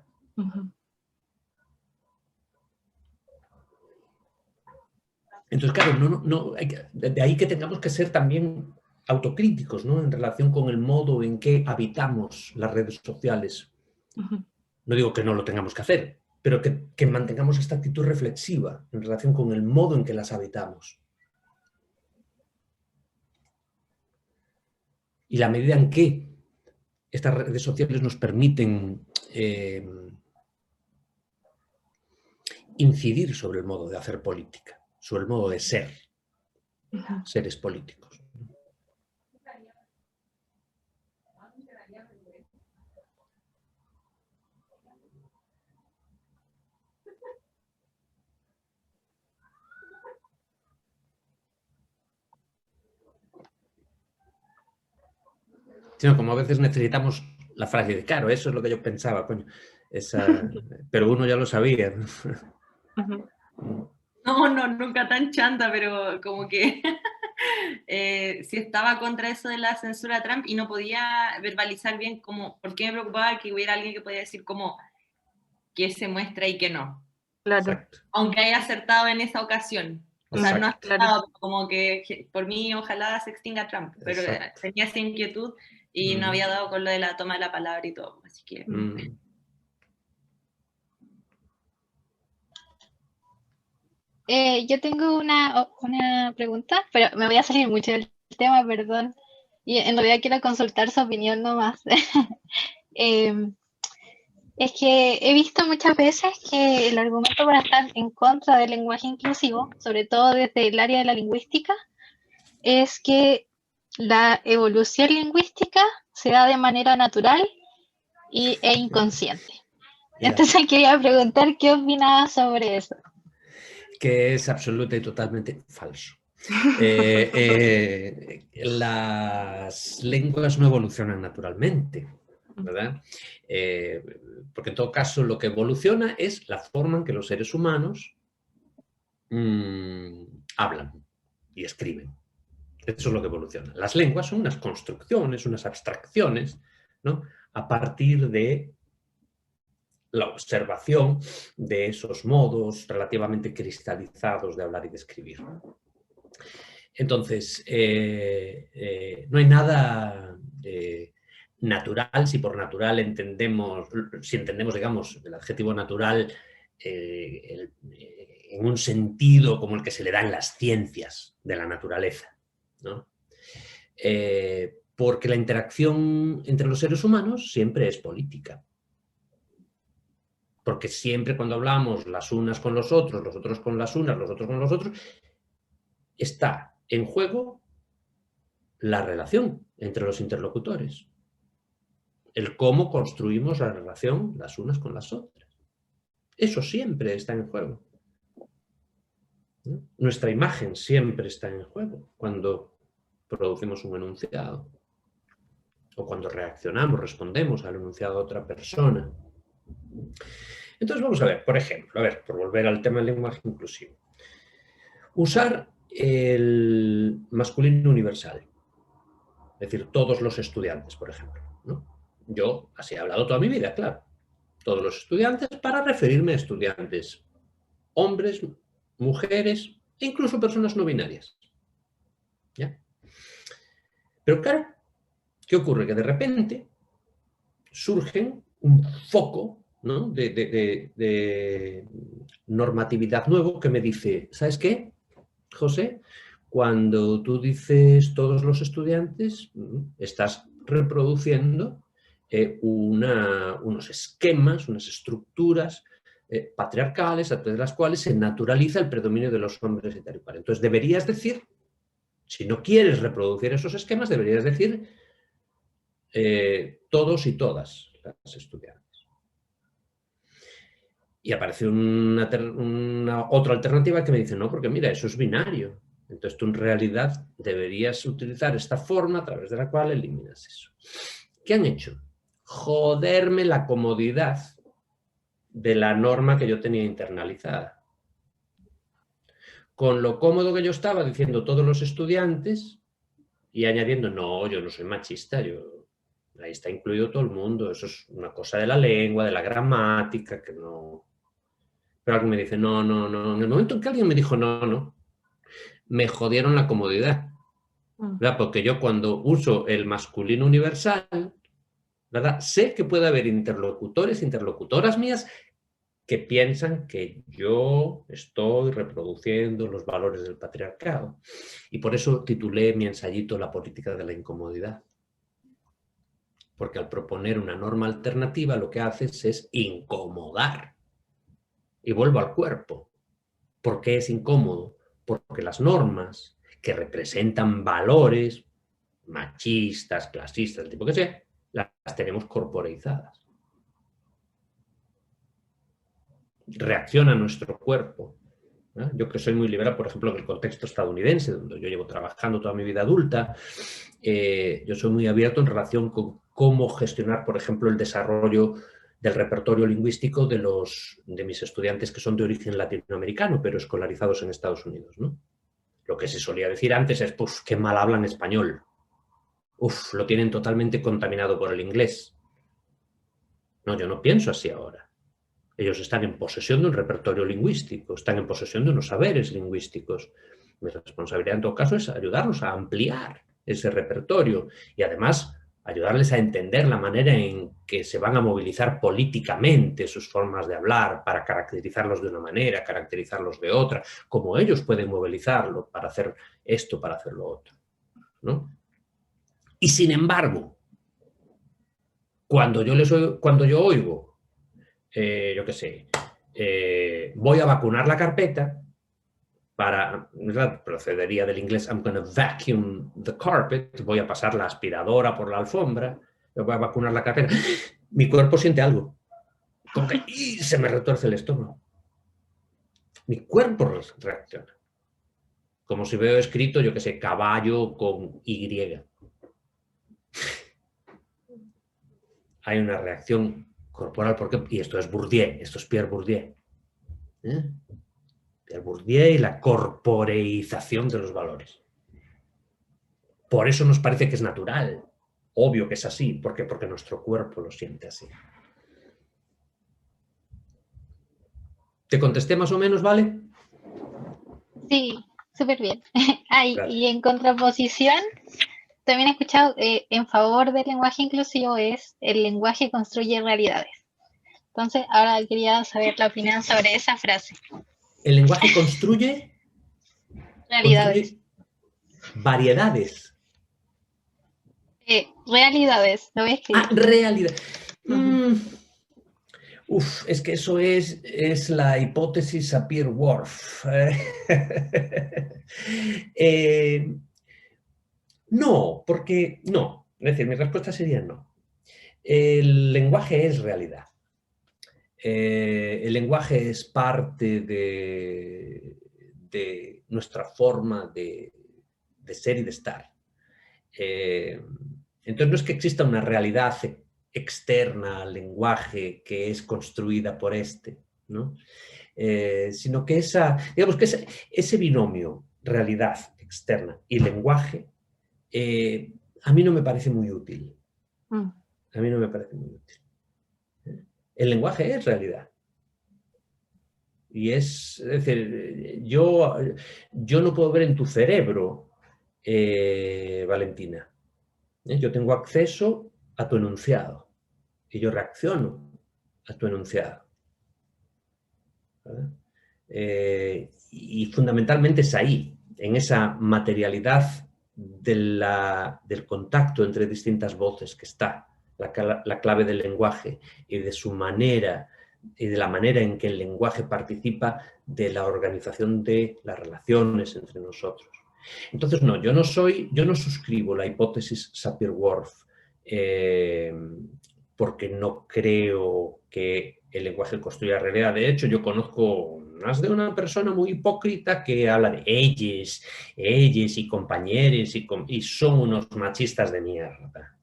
Entonces, claro, de ahí que tengamos que ser también autocríticos, ¿no? En relación con el modo en que habitamos las redes sociales. No digo que no lo tengamos que hacer, pero que mantengamos esta actitud reflexiva en relación con el modo en que las habitamos. Y la medida en que estas redes sociales nos permiten incidir sobre el modo de hacer política, sobre el modo de ser seres políticos. Sino como a veces necesitamos la frase de, claro, eso es lo que yo pensaba, coño. Pero uno ya lo sabía. No, nunca tan chanta, pero como que si estaba contra eso de la censura de Trump y no podía verbalizar bien como por qué me preocupaba que hubiera alguien que podía decir como que se muestra y que no. Claro. Exacto. Aunque haya acertado en esa ocasión. O sea, no ha Claro. acertado, como que por mí ojalá se extinga Trump, pero tenía esa inquietud y no había dado con lo de la toma de la palabra y todo, así que... Yo tengo una pregunta, pero me voy a salir mucho del tema, perdón. Y en realidad quiero consultar su opinión nomás. Es que he visto muchas veces que el argumento para estar en contra del lenguaje inclusivo, sobre todo desde el área de la lingüística, es que la evolución lingüística se da de manera natural e inconsciente. Entonces quería preguntar qué opinaba sobre eso. Que es absoluta y totalmente falso. Las lenguas no evolucionan naturalmente, ¿verdad? Porque en todo caso lo que evoluciona es la forma en que los seres humanos hablan y escriben. Eso es lo que evoluciona. Las lenguas son unas construcciones, unas abstracciones, ¿no? A partir de la observación de esos modos relativamente cristalizados de hablar y de escribir. Entonces, no hay nada natural, si por natural entendemos, digamos, el adjetivo natural en un sentido como el que se le da en las ciencias de la naturaleza, ¿no? Porque la interacción entre los seres humanos siempre es política. Porque siempre cuando hablamos las unas con los otros con las unas, los otros con los otros, está en juego la relación entre los interlocutores. El cómo construimos la relación las unas con las otras. Eso siempre está en juego, ¿no? Nuestra imagen siempre está en juego cuando producimos un enunciado o cuando reaccionamos, respondemos al enunciado de otra persona. Entonces vamos a ver, por ejemplo, por volver al tema del lenguaje inclusivo. Usar el masculino universal, es decir, todos los estudiantes, por ejemplo, ¿no? Yo así he hablado toda mi vida, claro. Todos los estudiantes para referirme a estudiantes, hombres, mujeres e incluso personas no binarias. ¿Ya? Pero claro, ¿qué ocurre? Que de repente surge un foco, ¿no?, de normatividad nuevo que me dice, ¿sabes qué, José? Cuando tú dices todos los estudiantes, estás reproduciendo unos esquemas, unas estructuras patriarcales a través de las cuales se naturaliza el predominio de los hombres y tal y cual. Entonces deberías decir, si no quieres reproducir esos esquemas, deberías decir todos y todas las estudiantes. Y aparece otra alternativa que me dice, no, porque mira, eso es binario. Entonces tú en realidad deberías utilizar esta forma a través de la cual eliminas eso. ¿Qué han hecho? Joderme la comodidad de la norma que yo tenía internalizada. Con lo cómodo que yo estaba diciendo todos los estudiantes y añadiendo, no, yo no soy machista, ahí está incluido todo el mundo, eso es una cosa de la lengua, de la gramática, que no... Pero alguien me dice, no. En el momento en que alguien me dijo no, me jodieron la comodidad. ¿Verdad? Porque yo cuando uso el masculino universal, ¿verdad?, sé que puede haber interlocutores, interlocutoras mías que piensan que yo estoy reproduciendo los valores del patriarcado. Y por eso titulé mi ensayito La política de la incomodidad. Porque al proponer una norma alternativa lo que haces es incomodar. Y vuelvo al cuerpo. ¿Por qué es incómodo? Porque las normas que representan valores machistas, clasistas, el tipo que sea, las tenemos corporeizadas. Reacciona nuestro cuerpo. ¿No? Yo que soy muy liberal, por ejemplo, en el contexto estadounidense, donde yo llevo trabajando toda mi vida adulta, yo soy muy abierto en relación con cómo gestionar, por ejemplo, el desarrollo del repertorio lingüístico de mis estudiantes que son de origen latinoamericano, pero escolarizados en Estados Unidos, ¿no? Lo que se solía decir antes es, pues, qué mal hablan español. Uf, lo tienen totalmente contaminado por el inglés. No, yo no pienso así ahora. Ellos están en posesión de un repertorio lingüístico, están en posesión de unos saberes lingüísticos. Mi responsabilidad en todo caso es ayudarlos a ampliar ese repertorio y además ayudarles a entender la manera en que se van a movilizar políticamente sus formas de hablar para caracterizarlos de una manera, caracterizarlos de otra, cómo ellos pueden movilizarlo para hacer esto, para hacer lo otro, ¿no? Y sin embargo, cuando yo oigo, yo qué sé, voy a vacunar la carpeta, procedería del inglés I'm going to vacuum the carpet, voy a pasar la aspiradora por la alfombra, voy a vacunar la carpeta, mi cuerpo siente algo, como que se me retuerce el estómago. Mi cuerpo reacciona. Como si veo escrito, yo qué sé, caballo con Y. Hay una reacción corporal, y esto es Bourdieu, esto es Pierre Bourdieu. Pierre Bourdieu y la corporeización de los valores. Por eso nos parece que es natural, obvio que es así, porque nuestro cuerpo lo siente así. ¿Te contesté más o menos, vale? Sí, súper bien. Y en contraposición, también he escuchado en favor del lenguaje inclusivo es el lenguaje construye realidades. Entonces, ahora quería saber la opinión sobre esa frase. ¿El lenguaje construye? Realidades. Construye variedades. Realidades, lo voy a escribir. Realidad. Es que eso es la hipótesis Sapir-Whorf. No, porque no. Es decir, mi respuesta sería no. El lenguaje es realidad. El lenguaje es parte de nuestra forma de ser y de estar. Entonces no es que exista una realidad externa al lenguaje que es construida por este, ¿no? Sino que digamos que ese binomio realidad externa y lenguaje a mí no me parece muy útil. A mí no me parece muy útil. El lenguaje es realidad. Y es decir, yo no puedo ver en tu cerebro, Valentina. Yo tengo acceso a tu enunciado y yo reacciono a tu enunciado. Y fundamentalmente es ahí, en esa materialidad del contacto entre distintas voces que está la clave del lenguaje y de su manera y de la manera en que el lenguaje participa de la organización de las relaciones entre nosotros. Entonces, no, yo no suscribo la hipótesis Sapir-Whorf porque no creo que el lenguaje construya realidad. De hecho, yo conozco más de una persona muy hipócrita que habla de ellos y compañeros y son unos machistas de mierda.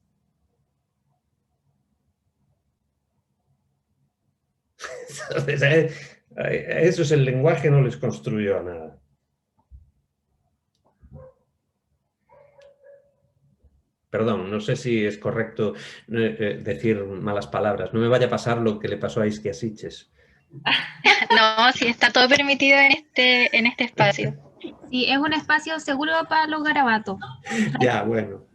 Entonces, eso es el lenguaje, no les construyó nada. Perdón, no sé si es correcto decir malas palabras. No me vaya a pasar lo que le pasó a Isquia Sitges. No, sí, está todo permitido en este espacio. Sí, es un espacio seguro para los garabatos. Ya, bueno.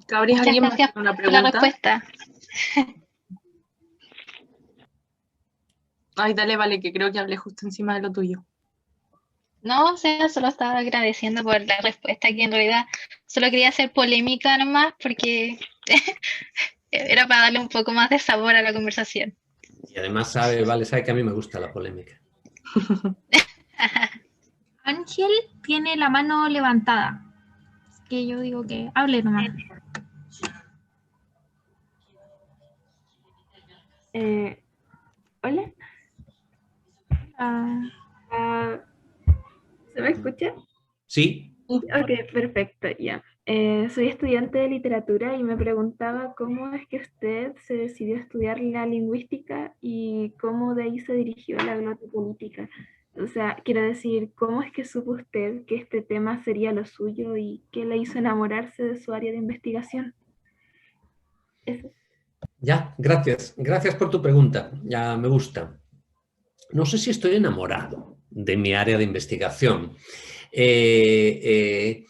Cabris, ¿alguien más tiene una pregunta? La respuesta. Ay, dale, vale, que creo que hablé justo encima de lo tuyo. No, o sea, solo estaba agradeciendo por la respuesta, que en realidad solo quería hacer polémica nomás porque era para darle un poco más de sabor a la conversación. Y además sabe que a mí me gusta la polémica. Ángel tiene la mano levantada. Es que yo digo que hable nomás. Hola. ¿Se me escucha? Sí. Ok, perfecto, ya. Soy estudiante de literatura y me preguntaba cómo es que usted se decidió a estudiar la lingüística y cómo de ahí se dirigió a la glotopolítica. O sea, quiero decir, ¿cómo es que supo usted que este tema sería lo suyo y qué le hizo enamorarse de su área de investigación? Eso. Ya, gracias. Gracias por tu pregunta. Ya me gusta. No sé si estoy enamorado de mi área de investigación. Creo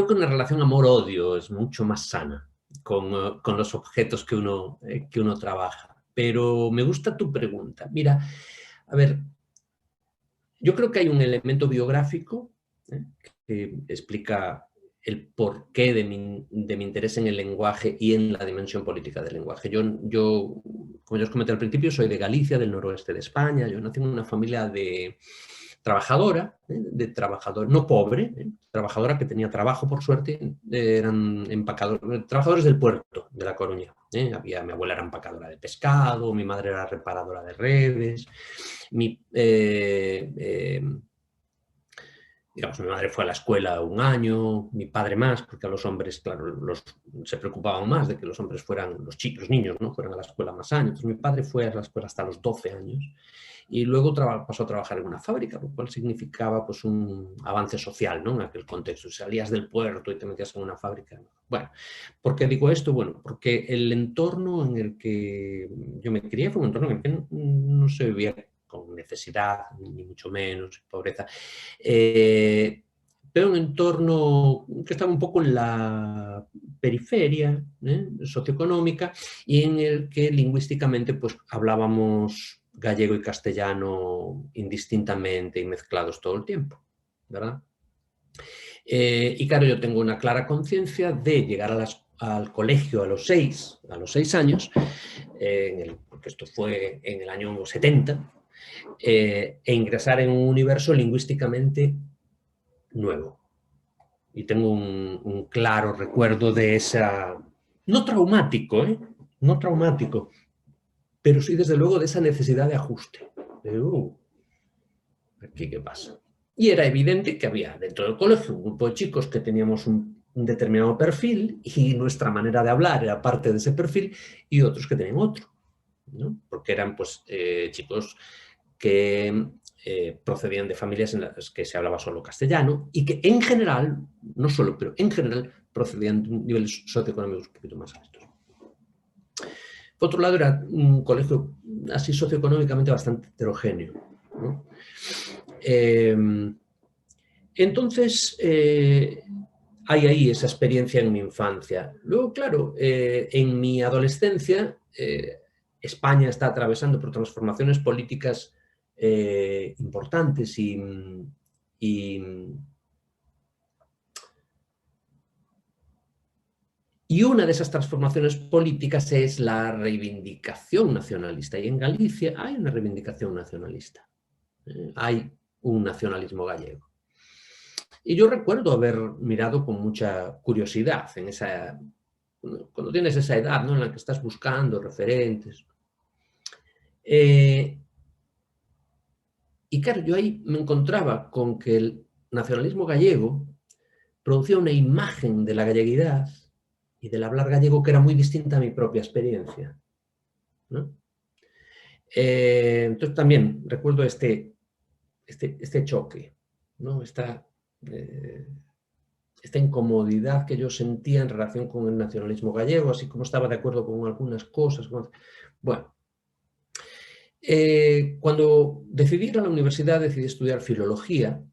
que una relación amor-odio es mucho más sana con los objetos que uno trabaja. Pero me gusta tu pregunta. Mira, a ver, yo creo que hay un elemento biográfico que explica el porqué de mi interés en el lenguaje y en la dimensión política del lenguaje. Yo, como ya os comenté al principio, soy de Galicia, del noroeste de España. Yo nací en una familia de trabajadora, no pobre, trabajadora que tenía trabajo, por suerte, eran trabajadores del puerto de La Coruña. Mi abuela era empacadora de pescado, mi madre era reparadora de redes, mi madre fue a la escuela un año, mi padre más, porque a los hombres, claro, se preocupaban más de que los hombres fueran, los niños, ¿no? Fueran a la escuela más años. Entonces, mi padre fue a la escuela hasta los 12 años y luego pasó a trabajar en una fábrica, lo cual significaba pues, un avance social, ¿no? En aquel contexto. Salías del puerto y te metías en una fábrica. Bueno, ¿por qué digo esto? Bueno, porque el entorno en el que yo me crié fue un entorno en el que no se vivía con necesidad, ni mucho menos, pobreza, pero un entorno que estaba un poco en la periferia socioeconómica y en el que lingüísticamente pues, hablábamos gallego y castellano indistintamente y mezclados todo el tiempo, ¿verdad? Y claro, yo tengo una clara conciencia de llegar al colegio a los 6 años, porque esto fue en el año 70, e ingresar en un universo lingüísticamente nuevo. Y tengo un claro recuerdo de esa, no traumático, no traumático, pero sí desde luego de esa necesidad de ajuste. De, ¿aquí qué pasa? Y era evidente que había dentro del colegio un grupo de chicos que teníamos un determinado perfil y nuestra manera de hablar era parte de ese perfil, y otros que tenían otro, ¿no? Porque eran pues chicos que procedían de familias en las que se hablaba solo castellano y que en general, no solo, pero en general procedían de niveles socioeconómicos un poquito más altos. Por otro lado, era un colegio así socioeconómicamente bastante heterogéneo, ¿no? Entonces, hay ahí esa experiencia en mi infancia. Luego, claro, en mi adolescencia, España está atravesando por transformaciones políticas importantes y una de esas transformaciones políticas es la reivindicación nacionalista. Y en Galicia hay una reivindicación nacionalista. Hay un nacionalismo gallego. Y yo recuerdo haber mirado con mucha curiosidad en esa, cuando tienes esa edad, ¿no?, en la que estás buscando referentes. Y claro, yo ahí me encontraba con que el nacionalismo gallego producía una imagen de la galleguidad y del hablar gallego que era muy distinta a mi propia experiencia, ¿no? Entonces también recuerdo este choque, ¿no? Esta incomodidad que yo sentía en relación con el nacionalismo gallego, así como estaba de acuerdo con algunas cosas. Bueno, cuando decidí ir a la universidad, decidí estudiar filología,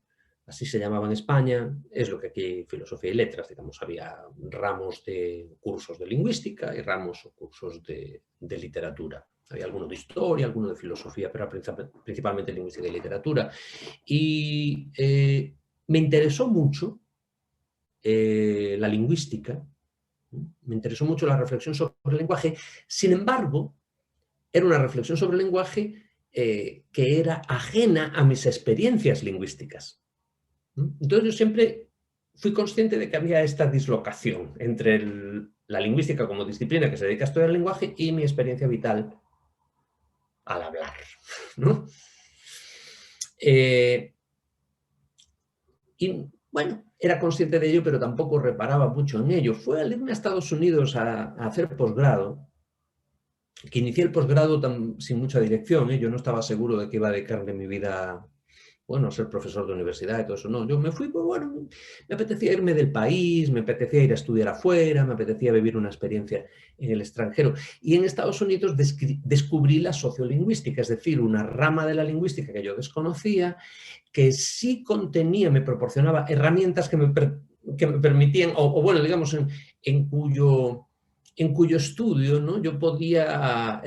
así se llamaba en España, es lo que aquí filosofía y letras, digamos, había ramos de cursos de lingüística y ramos o cursos de literatura. Había alguno de historia, alguno de filosofía, pero principalmente lingüística y literatura. Y me interesó mucho la lingüística, me interesó mucho la reflexión sobre el lenguaje. Sin embargo, era una reflexión sobre el lenguaje que era ajena a mis experiencias lingüísticas. Entonces yo siempre fui consciente de que había esta dislocación entre la lingüística como disciplina que se dedica a estudiar el lenguaje y mi experiencia vital al hablar, ¿no? Y bueno, era consciente de ello, pero tampoco reparaba mucho en ello. Fue al irme a Estados Unidos a hacer posgrado, que inicié el posgrado sin mucha dirección, ¿eh? Yo no estaba seguro de que iba a dedicarle mi vida, bueno, a ser profesor de universidad y todo eso, no. Yo me fui, pues bueno, me apetecía irme del país, me apetecía ir a estudiar afuera, me apetecía vivir una experiencia en el extranjero. Y en Estados Unidos descubrí la sociolingüística, es decir, una rama de la lingüística que yo desconocía, que sí contenía, me proporcionaba herramientas que me permitían, o bueno, digamos, en cuyo estudio, ¿no?, yo podía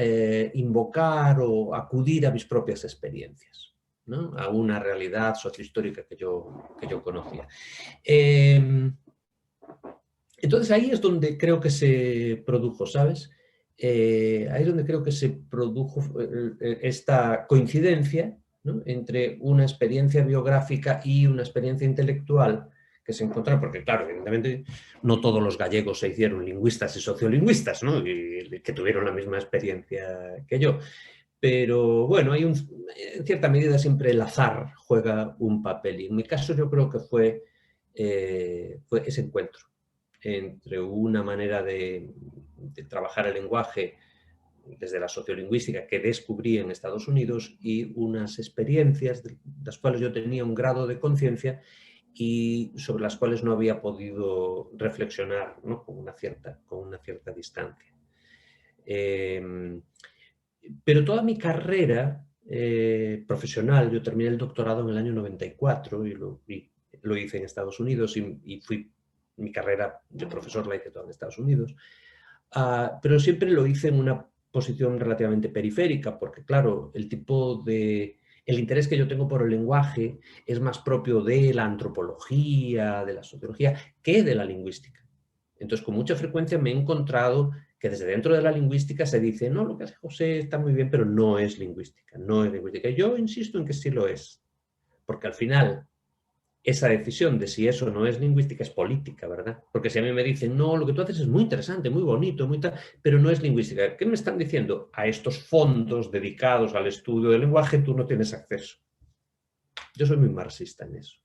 invocar o acudir a mis propias experiencias, ¿no?, a una realidad sociohistórica que yo conocía. Entonces ahí es donde creo que se produjo, ¿sabes? Ahí es donde creo que se produjo esta coincidencia, ¿no?, entre una experiencia biográfica y una experiencia intelectual que se encontraron, porque claro, evidentemente no todos los gallegos se hicieron lingüistas y sociolingüistas, ¿no?, y que tuvieron la misma experiencia que yo. Pero bueno, en cierta medida siempre el azar juega un papel, y en mi caso yo creo que fue ese encuentro entre una manera de trabajar el lenguaje desde la sociolingüística que descubrí en Estados Unidos y unas experiencias de las cuales yo tenía un grado de conciencia y sobre las cuales no había podido reflexionar, ¿no?, con una cierta distancia. Pero toda mi carrera profesional, yo terminé el doctorado en el año 94 y lo hice en Estados Unidos, y mi carrera de profesor la hice toda en Estados Unidos, pero siempre lo hice en una posición relativamente periférica, porque claro, el tipo de el interés que yo tengo por el lenguaje es más propio de la antropología, de la sociología, que de la lingüística. Entonces, con mucha frecuencia me he encontrado que desde dentro de la lingüística se dice, no, lo que hace José está muy bien, pero no es lingüística, no es lingüística. Yo insisto en que sí lo es, porque al final esa decisión de si eso no es lingüística es política, ¿verdad? Porque si a mí me dicen, no, lo que tú haces es muy interesante, muy bonito, muy tal, pero no es lingüística. ¿Qué me están diciendo? A estos fondos dedicados al estudio del lenguaje tú no tienes acceso. Yo soy muy marxista en eso.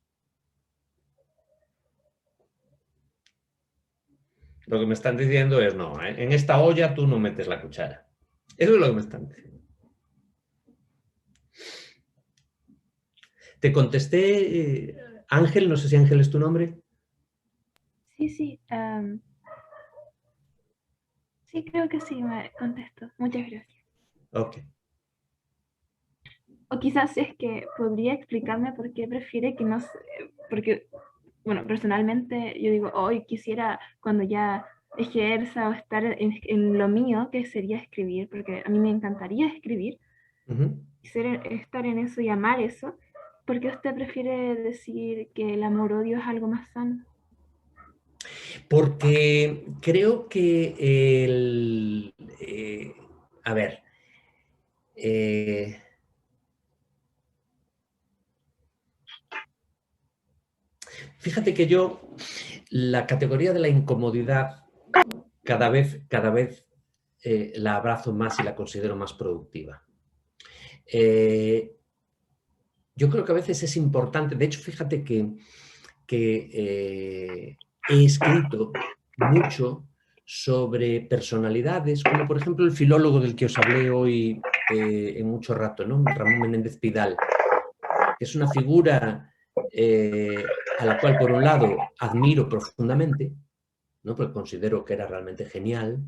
Lo que me están diciendo es, no, en esta olla tú no metes la cuchara. Eso es lo que me están diciendo. Te contesté, Ángel, no sé si Ángel es tu nombre. Sí, sí. Sí, creo que sí, me contestó. Muchas gracias. Ok. O quizás es que podría explicarme por qué prefiere que no... Porque, bueno, personalmente yo digo, hoy quisiera cuando ya ejerza o estar en lo mío, que sería escribir, porque a mí me encantaría escribir, quisiera estar en eso y amar eso. ¿Por qué usted prefiere decir que el amor-odio es algo más sano? Porque creo que a ver, fíjate que yo la categoría de la incomodidad cada vez la abrazo más y la considero más productiva. Yo creo que a veces es importante, de hecho fíjate que he escrito mucho sobre personalidades, como por ejemplo el filólogo del que os hablé hoy en mucho rato, ¿no? Ramón Menéndez Pidal, que es una figura a la cual por un lado admiro profundamente, ¿no? Porque considero que era realmente genial,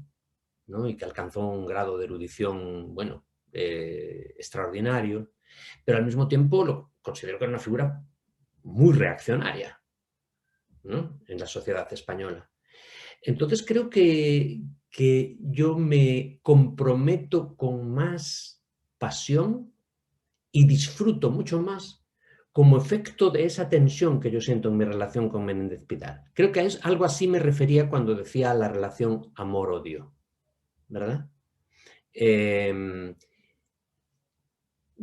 ¿no? Y que alcanzó un grado de erudición, bueno, extraordinario, pero al mismo tiempo lo considero que era una figura muy reaccionaria, ¿no? En la sociedad española. Entonces creo que yo me comprometo con más pasión y disfruto mucho más como efecto de esa tensión que yo siento en mi relación con Menéndez Pidal. Creo que es algo así me refería cuando decía la relación amor-odio, ¿verdad?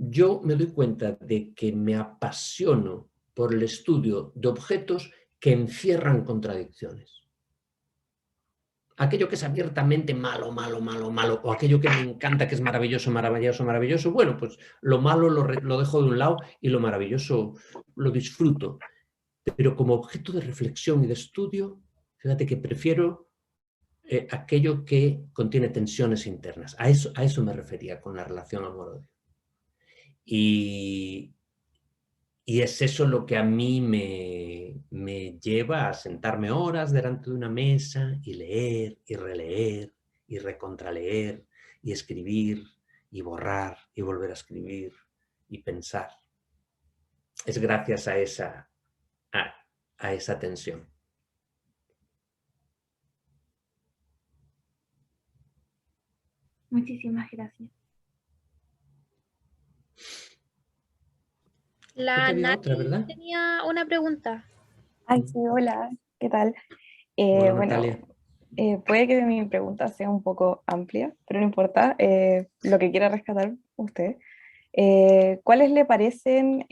Yo me doy cuenta de que me apasiono por el estudio de objetos que encierran contradicciones. Aquello que es abiertamente malo, malo, malo, malo, o aquello que me encanta, que es maravilloso, maravilloso, maravilloso, bueno, pues lo malo lo dejo de un lado y lo maravilloso lo disfruto. Pero como objeto de reflexión y de estudio, fíjate que prefiero aquello que contiene tensiones internas. A eso me refería con la relación amor-odio. Y es eso lo que a mí me lleva a sentarme horas delante de una mesa y leer y releer y recontraleer y escribir y borrar y volver a escribir y pensar. Es gracias a esa tensión. Muchísimas gracias. La Había otra, Nati ¿verdad? tenía una pregunta. Ay, sí, hola, ¿qué tal? Hola, Bueno, Natalia. puede que mi pregunta sea un poco amplia, pero no importa, lo que quiera rescatar usted. ¿Cuáles le parecen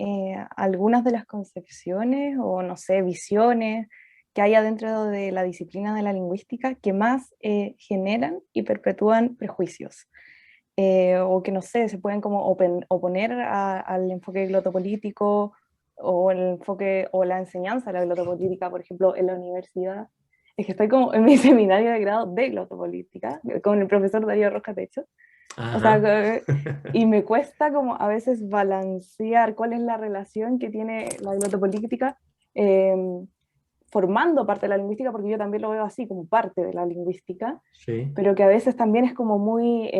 algunas de las concepciones o, no sé, visiones que hay dentro de la disciplina de la lingüística que más generan y perpetúan prejuicios? O que, no sé, se pueden como oponer al enfoque glotopolítico o el enfoque o la enseñanza de la glotopolítica, por ejemplo, en la universidad. Es que estoy como en mi seminario de grado de glotopolítica, con el profesor Darío Rojas, de hecho. O sea, y me cuesta como a veces balancear cuál es la relación que tiene la glotopolítica formando parte de la lingüística, porque yo también lo veo así, como parte de la lingüística, Sí. pero que a veces también es como muy...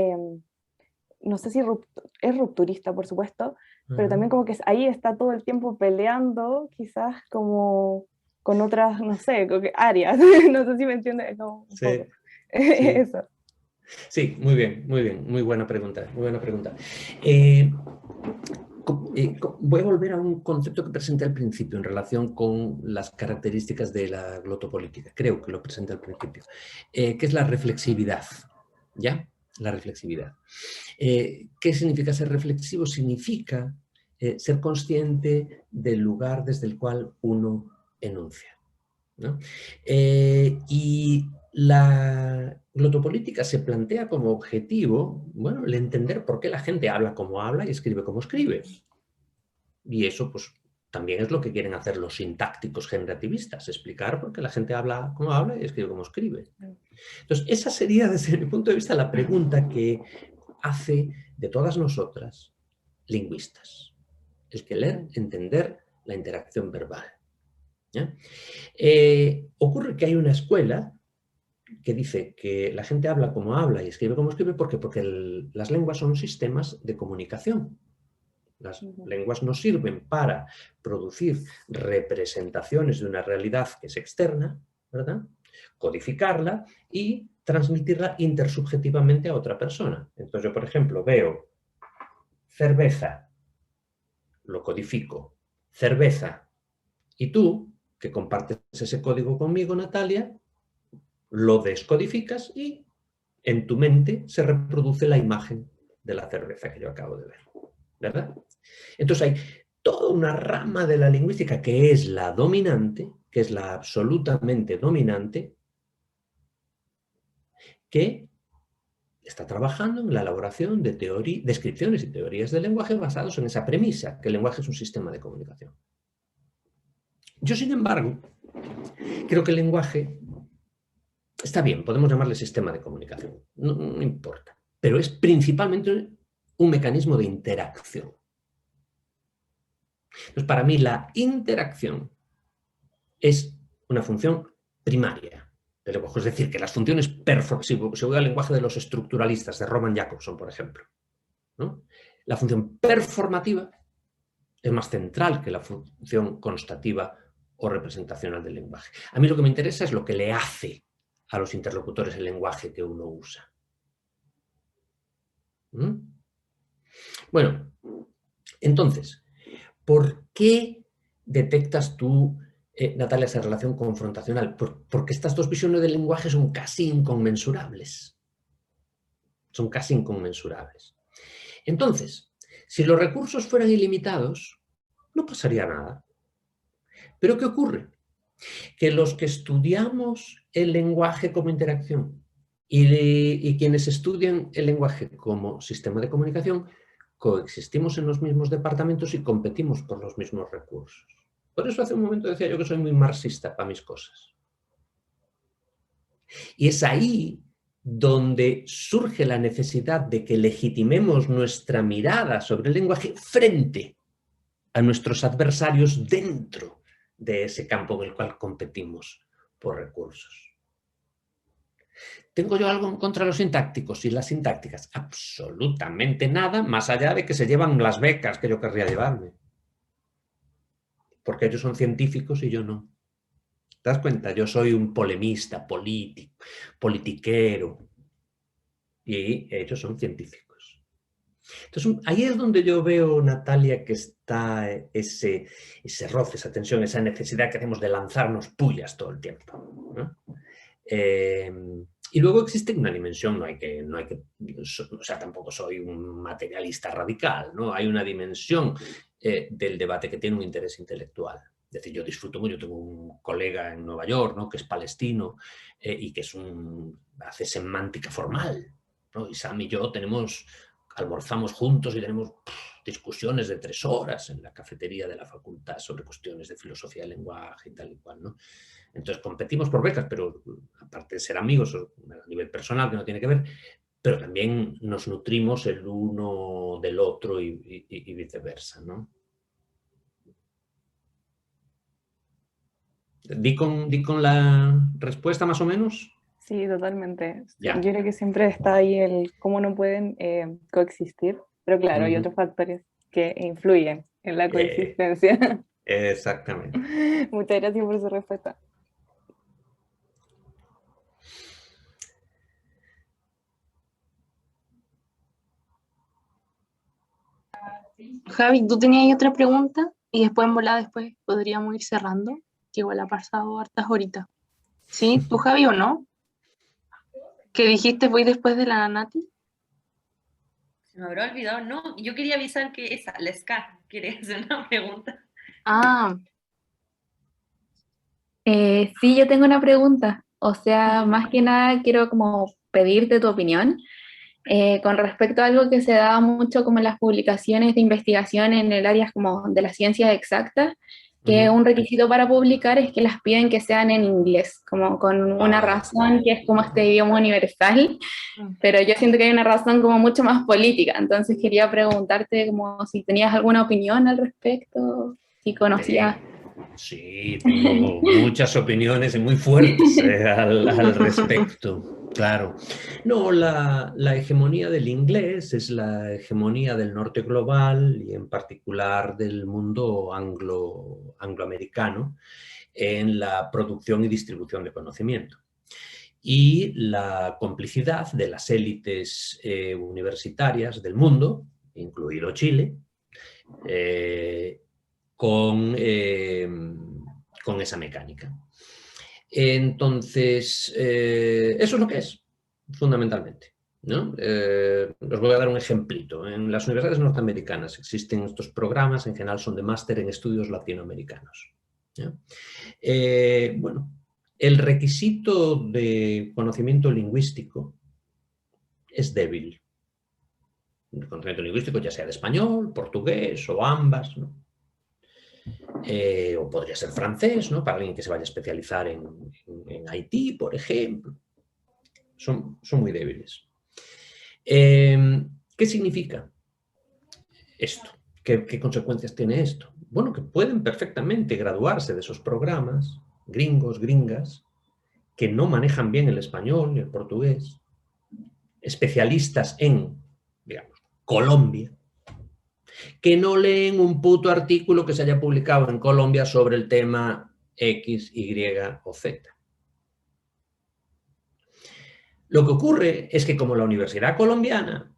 no sé si es rupturista, por supuesto, pero también como que ahí está todo el tiempo peleando, quizás como con otras, no sé, áreas, no sé si me entiendes, no, un Sí, poco. sí. Eso. Sí, muy bien, muy buena pregunta, muy buena pregunta. Voy a volver a un concepto que presenté al principio en relación con las características de la glotopolítica. Creo que lo presenté al principio, que es la reflexividad. ¿Ya? La reflexividad. ¿Qué significa ser reflexivo? Significa ser consciente del lugar desde el cual uno enuncia, ¿no? Y la glotopolítica se plantea como objetivo, bueno, el entender por qué la gente habla como habla y escribe como escribe. Y eso, pues, también es lo que quieren hacer los sintácticos generativistas, explicar por qué la gente habla como habla y escribe como escribe. Entonces, esa sería, desde mi punto de vista, la pregunta que hace de todas nosotras lingüistas. El querer entender la interacción verbal. ¿Ya? Ocurre que hay una escuela que dice que la gente habla como habla y escribe como escribe porque las lenguas son sistemas de comunicación. Las lenguas nos sirven para producir representaciones de una realidad que es externa, ¿verdad? Codificarla y transmitirla intersubjetivamente a otra persona. Entonces yo, por ejemplo, veo cerveza, lo codifico, cerveza, y tú, que compartes ese código conmigo, Natalia, lo descodificas y en tu mente se reproduce la imagen de la cerveza que yo acabo de ver, ¿verdad? Entonces hay toda una rama de la lingüística que es la dominante, que es la absolutamente dominante, que está trabajando en la elaboración de descripciones y teorías del lenguaje basados en esa premisa, que el lenguaje es un sistema de comunicación. Yo, sin embargo, creo que el lenguaje está bien, podemos llamarle sistema de comunicación, no importa, pero es principalmente un mecanismo de interacción. Entonces, para mí la interacción es una función primaria del lenguaje, es decir, que las funciones si voy al lenguaje de los estructuralistas, de Roman Jakobson, por ejemplo, ¿no? La función performativa es más central que la función constativa o representacional del lenguaje. A mí lo que me interesa es lo que le hace a los interlocutores el lenguaje que uno usa. ¿Mm? Bueno, entonces, ¿por qué detectas tú, Natalia, esa relación confrontacional? Porque estas dos visiones del lenguaje son casi inconmensurables. Son casi inconmensurables. Entonces, si los recursos fueran ilimitados, no pasaría nada. ¿Pero qué ocurre? Que los que estudiamos el lenguaje como interacción y quienes estudian el lenguaje como sistema de comunicación, coexistimos en los mismos departamentos y competimos por los mismos recursos. Por eso hace un momento decía yo que soy muy marxista para mis cosas. Y es ahí donde surge la necesidad de que legitimemos nuestra mirada sobre el lenguaje frente a nuestros adversarios dentro de ese campo en el cual competimos por recursos. ¿Tengo yo algo en contra de los sintácticos y las sintácticas? Absolutamente nada, más allá de que se llevan las becas que yo querría llevarme. Porque ellos son científicos y yo no. ¿Te das cuenta? Yo soy un polemista, politiquero, y ellos son científicos. Entonces, ahí es donde yo veo, Natalia, que está ese roce, esa tensión, esa necesidad que tenemos de lanzarnos pullas todo el tiempo, ¿no? Y luego existe una dimensión, o sea, tampoco soy un materialista radical, ¿no? Hay una dimensión del debate que tiene un interés intelectual. Es decir, yo disfruto mucho, yo tengo un colega en Nueva York, ¿no?, que es palestino y que hace semántica formal, ¿no? Y Sam y yo almorzamos juntos y tenemos discusiones de 3 horas en la cafetería de la facultad sobre cuestiones de filosofía del lenguaje y tal y cual, ¿no? Entonces competimos por becas, pero aparte de ser amigos a nivel personal, que no tiene que ver, pero también nos nutrimos el uno del otro y viceversa, ¿no? ¿Di con la respuesta más o menos? Sí, totalmente. Ya. Yo creo que siempre está ahí el cómo no pueden coexistir, pero claro, hay otros factores que influyen en la coexistencia. Exactamente. Muchas gracias por su respuesta. Javi, ¿tú tenías ahí otra pregunta? Y después en volada después podríamos ir cerrando, que igual ha pasado hartas horitas. ¿Sí? ¿Tú, Javi, o no? ¿Qué dijiste voy después de la Nati? Se me habrá olvidado, no, yo quería avisar que esa, la SCA, quiere hacer una pregunta. Ah, Sí, yo tengo una pregunta. O sea, más que nada quiero como pedirte tu opinión con respecto a algo que se da mucho como en las publicaciones de investigación en el área como de las ciencias exactas, que un requisito para publicar es que las piden que sean en inglés, como con una razón que es como este idioma universal, pero yo siento que hay una razón como mucho más política, entonces quería preguntarte como si tenías alguna opinión al respecto, si conocías... Sí, tengo muchas opiniones y muy fuertes al respecto, claro. No, la hegemonía del inglés es la hegemonía del norte global y en particular del mundo angloamericano en la producción y distribución de conocimiento. Y la complicidad de las élites universitarias del mundo, incluido Chile, con esa mecánica. Entonces, eso es lo que es, fundamentalmente, ¿no? Os voy a dar un ejemplito. En las universidades norteamericanas existen estos programas, en general son de máster en estudios latinoamericanos, ¿no? Bueno, el requisito de conocimiento lingüístico es débil. El conocimiento lingüístico ya sea de español, portugués o ambas, ¿no? O podría ser francés, ¿no? Para alguien que se vaya a especializar en Haití, por ejemplo. Son muy débiles. ¿Qué significa esto? ¿Qué consecuencias tiene esto? Bueno, que pueden perfectamente graduarse de esos programas, gringos, gringas, que no manejan bien el español ni el portugués, especialistas en, digamos, Colombia, que no leen un puto artículo que se haya publicado en Colombia sobre el tema X, Y o Z. Lo que ocurre es que como la Universidad Colombiana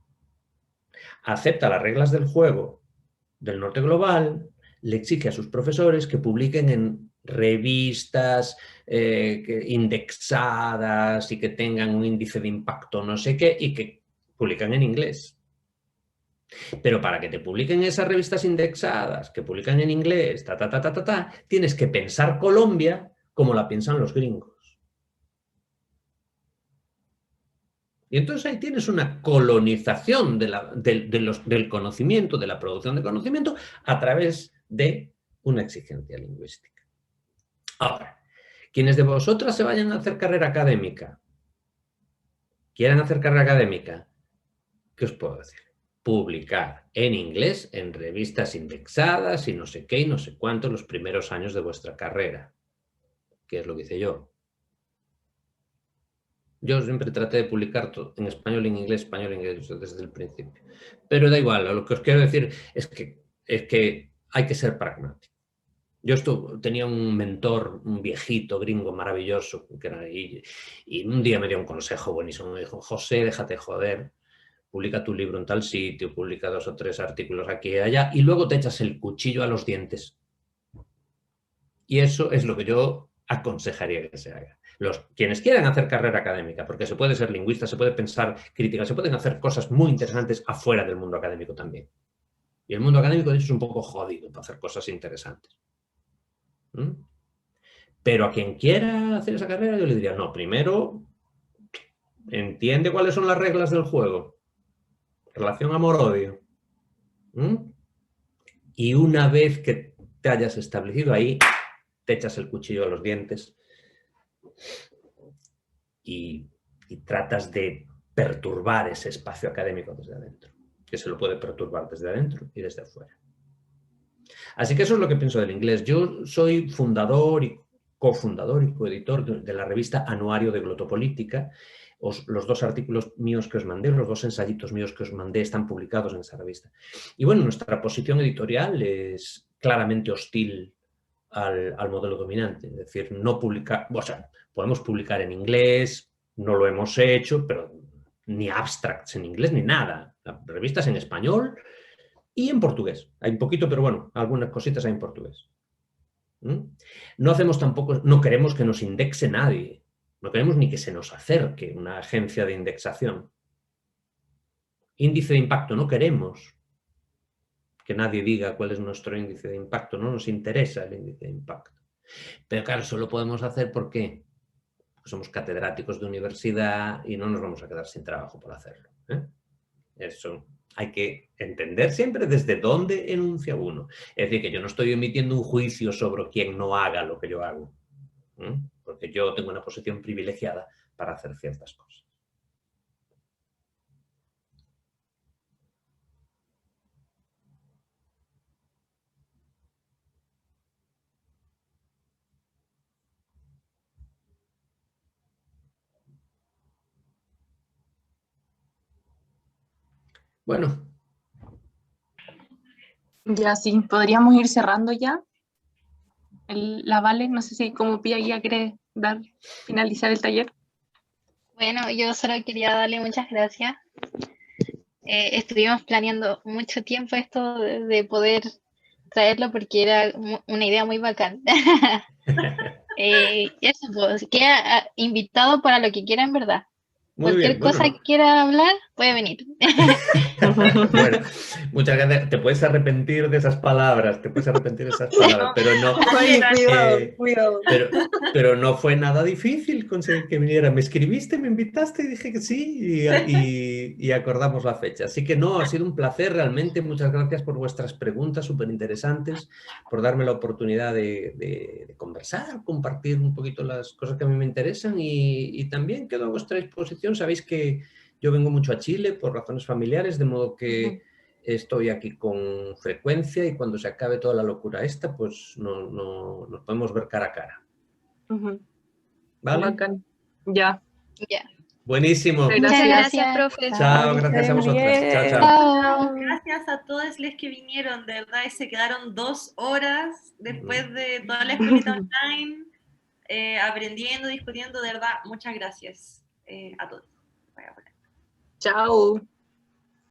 acepta las reglas del juego del norte global, le exige a sus profesores que publiquen en revistas indexadas y que tengan un índice de impacto no sé qué y que publican en inglés. Pero para que te publiquen esas revistas indexadas, que publican en inglés, tienes que pensar Colombia como la piensan los gringos. Y entonces ahí tienes una colonización del conocimiento, de la producción de conocimiento, a través de una exigencia lingüística. Ahora, quienes de vosotras se vayan a hacer carrera académica, quieran hacer carrera académica, ¿qué os puedo decir? Publicar en inglés en revistas indexadas y no sé qué y no sé cuánto los primeros años de vuestra carrera. ¿Qué es lo que hice yo? Yo siempre traté de publicar todo, en español, en inglés, desde el principio. Pero da igual, lo que os quiero decir es que hay que ser pragmático. Yo tenía un mentor, un viejito gringo maravilloso, que era, y un día me dio un consejo buenísimo. Me dijo, José, déjate joder, publica tu libro en tal sitio, publica 2 o 3 artículos aquí y allá, y luego te echas el cuchillo a los dientes. Y eso es lo que yo aconsejaría que se haga. Quienes quieran hacer carrera académica, porque se puede ser lingüista, se puede pensar crítica, se pueden hacer cosas muy interesantes afuera del mundo académico también. Y el mundo académico, de hecho, es un poco jodido para hacer cosas interesantes. Pero a quien quiera hacer esa carrera, yo le diría, no, primero, entiende cuáles son las reglas del juego. Relación amor-odio. Y una vez que te hayas establecido ahí, te echas el cuchillo a los dientes y tratas de perturbar ese espacio académico desde adentro, que se lo puede perturbar desde adentro y desde afuera. Así que eso es lo que pienso del inglés. Yo soy fundador y cofundador y coeditor de la revista Anuario de Glotopolítica. Los 2 artículos míos que os mandé, los 2 ensayitos míos que os mandé están publicados en esa revista. Y bueno, nuestra posición editorial es claramente hostil al modelo dominante, es decir, no publicar, o sea, podemos publicar en inglés, no lo hemos hecho, pero ni abstracts en inglés ni nada, revistas en español Y en portugués. Hay un poquito, pero bueno, algunas cositas hay en portugués. No hacemos tampoco, no queremos que nos indexe nadie. No queremos ni que se nos acerque una agencia de indexación. Índice de impacto, no queremos que nadie diga cuál es nuestro índice de impacto, no nos interesa el índice de impacto. Pero claro, eso lo podemos hacer porque somos catedráticos de universidad y no nos vamos a quedar sin trabajo por hacerlo. Eso hay que entender siempre desde dónde enuncia uno. Es decir, que yo no estoy emitiendo un juicio sobre quien no haga lo que yo hago, porque yo tengo una posición privilegiada para hacer ciertas cosas. Bueno. Ya sí, podríamos ir cerrando ya. La Vale, no sé si como Pía ya quiere finalizar el taller. Bueno, yo solo quería darle muchas gracias. Estuvimos planeando mucho tiempo esto de poder traerlo porque era una idea muy bacán. Eso, pues, queda invitado para lo que quiera en verdad. Muy Cualquier bien, bueno, cosa que quiera hablar, puede venir. Bueno, muchas gracias. Te puedes arrepentir de esas palabras, pero no. Oye, cuidado. Pero no fue nada difícil conseguir que viniera. Me escribiste, me invitaste y dije que sí y acordamos la fecha. Así que no, ha sido un placer realmente. Muchas gracias por vuestras preguntas súper interesantes, por darme la oportunidad de conversar, compartir un poquito las cosas que a mí me interesan y también quedo a vuestra disposición. Sabéis que yo vengo mucho a Chile por razones familiares, de modo que estoy aquí con frecuencia y cuando se acabe toda la locura esta, pues nos podemos ver cara a cara. ¿Vale? Bacán. Ya. Ya. Buenísimo. Muchas gracias, profe. Chao, gracias a vosotros. Chao, chao. Chao. Gracias a todos los que vinieron, de verdad, y se quedaron 2 horas después de toda la escuelita online, aprendiendo, discutiendo, de verdad, muchas gracias a todos. Chao.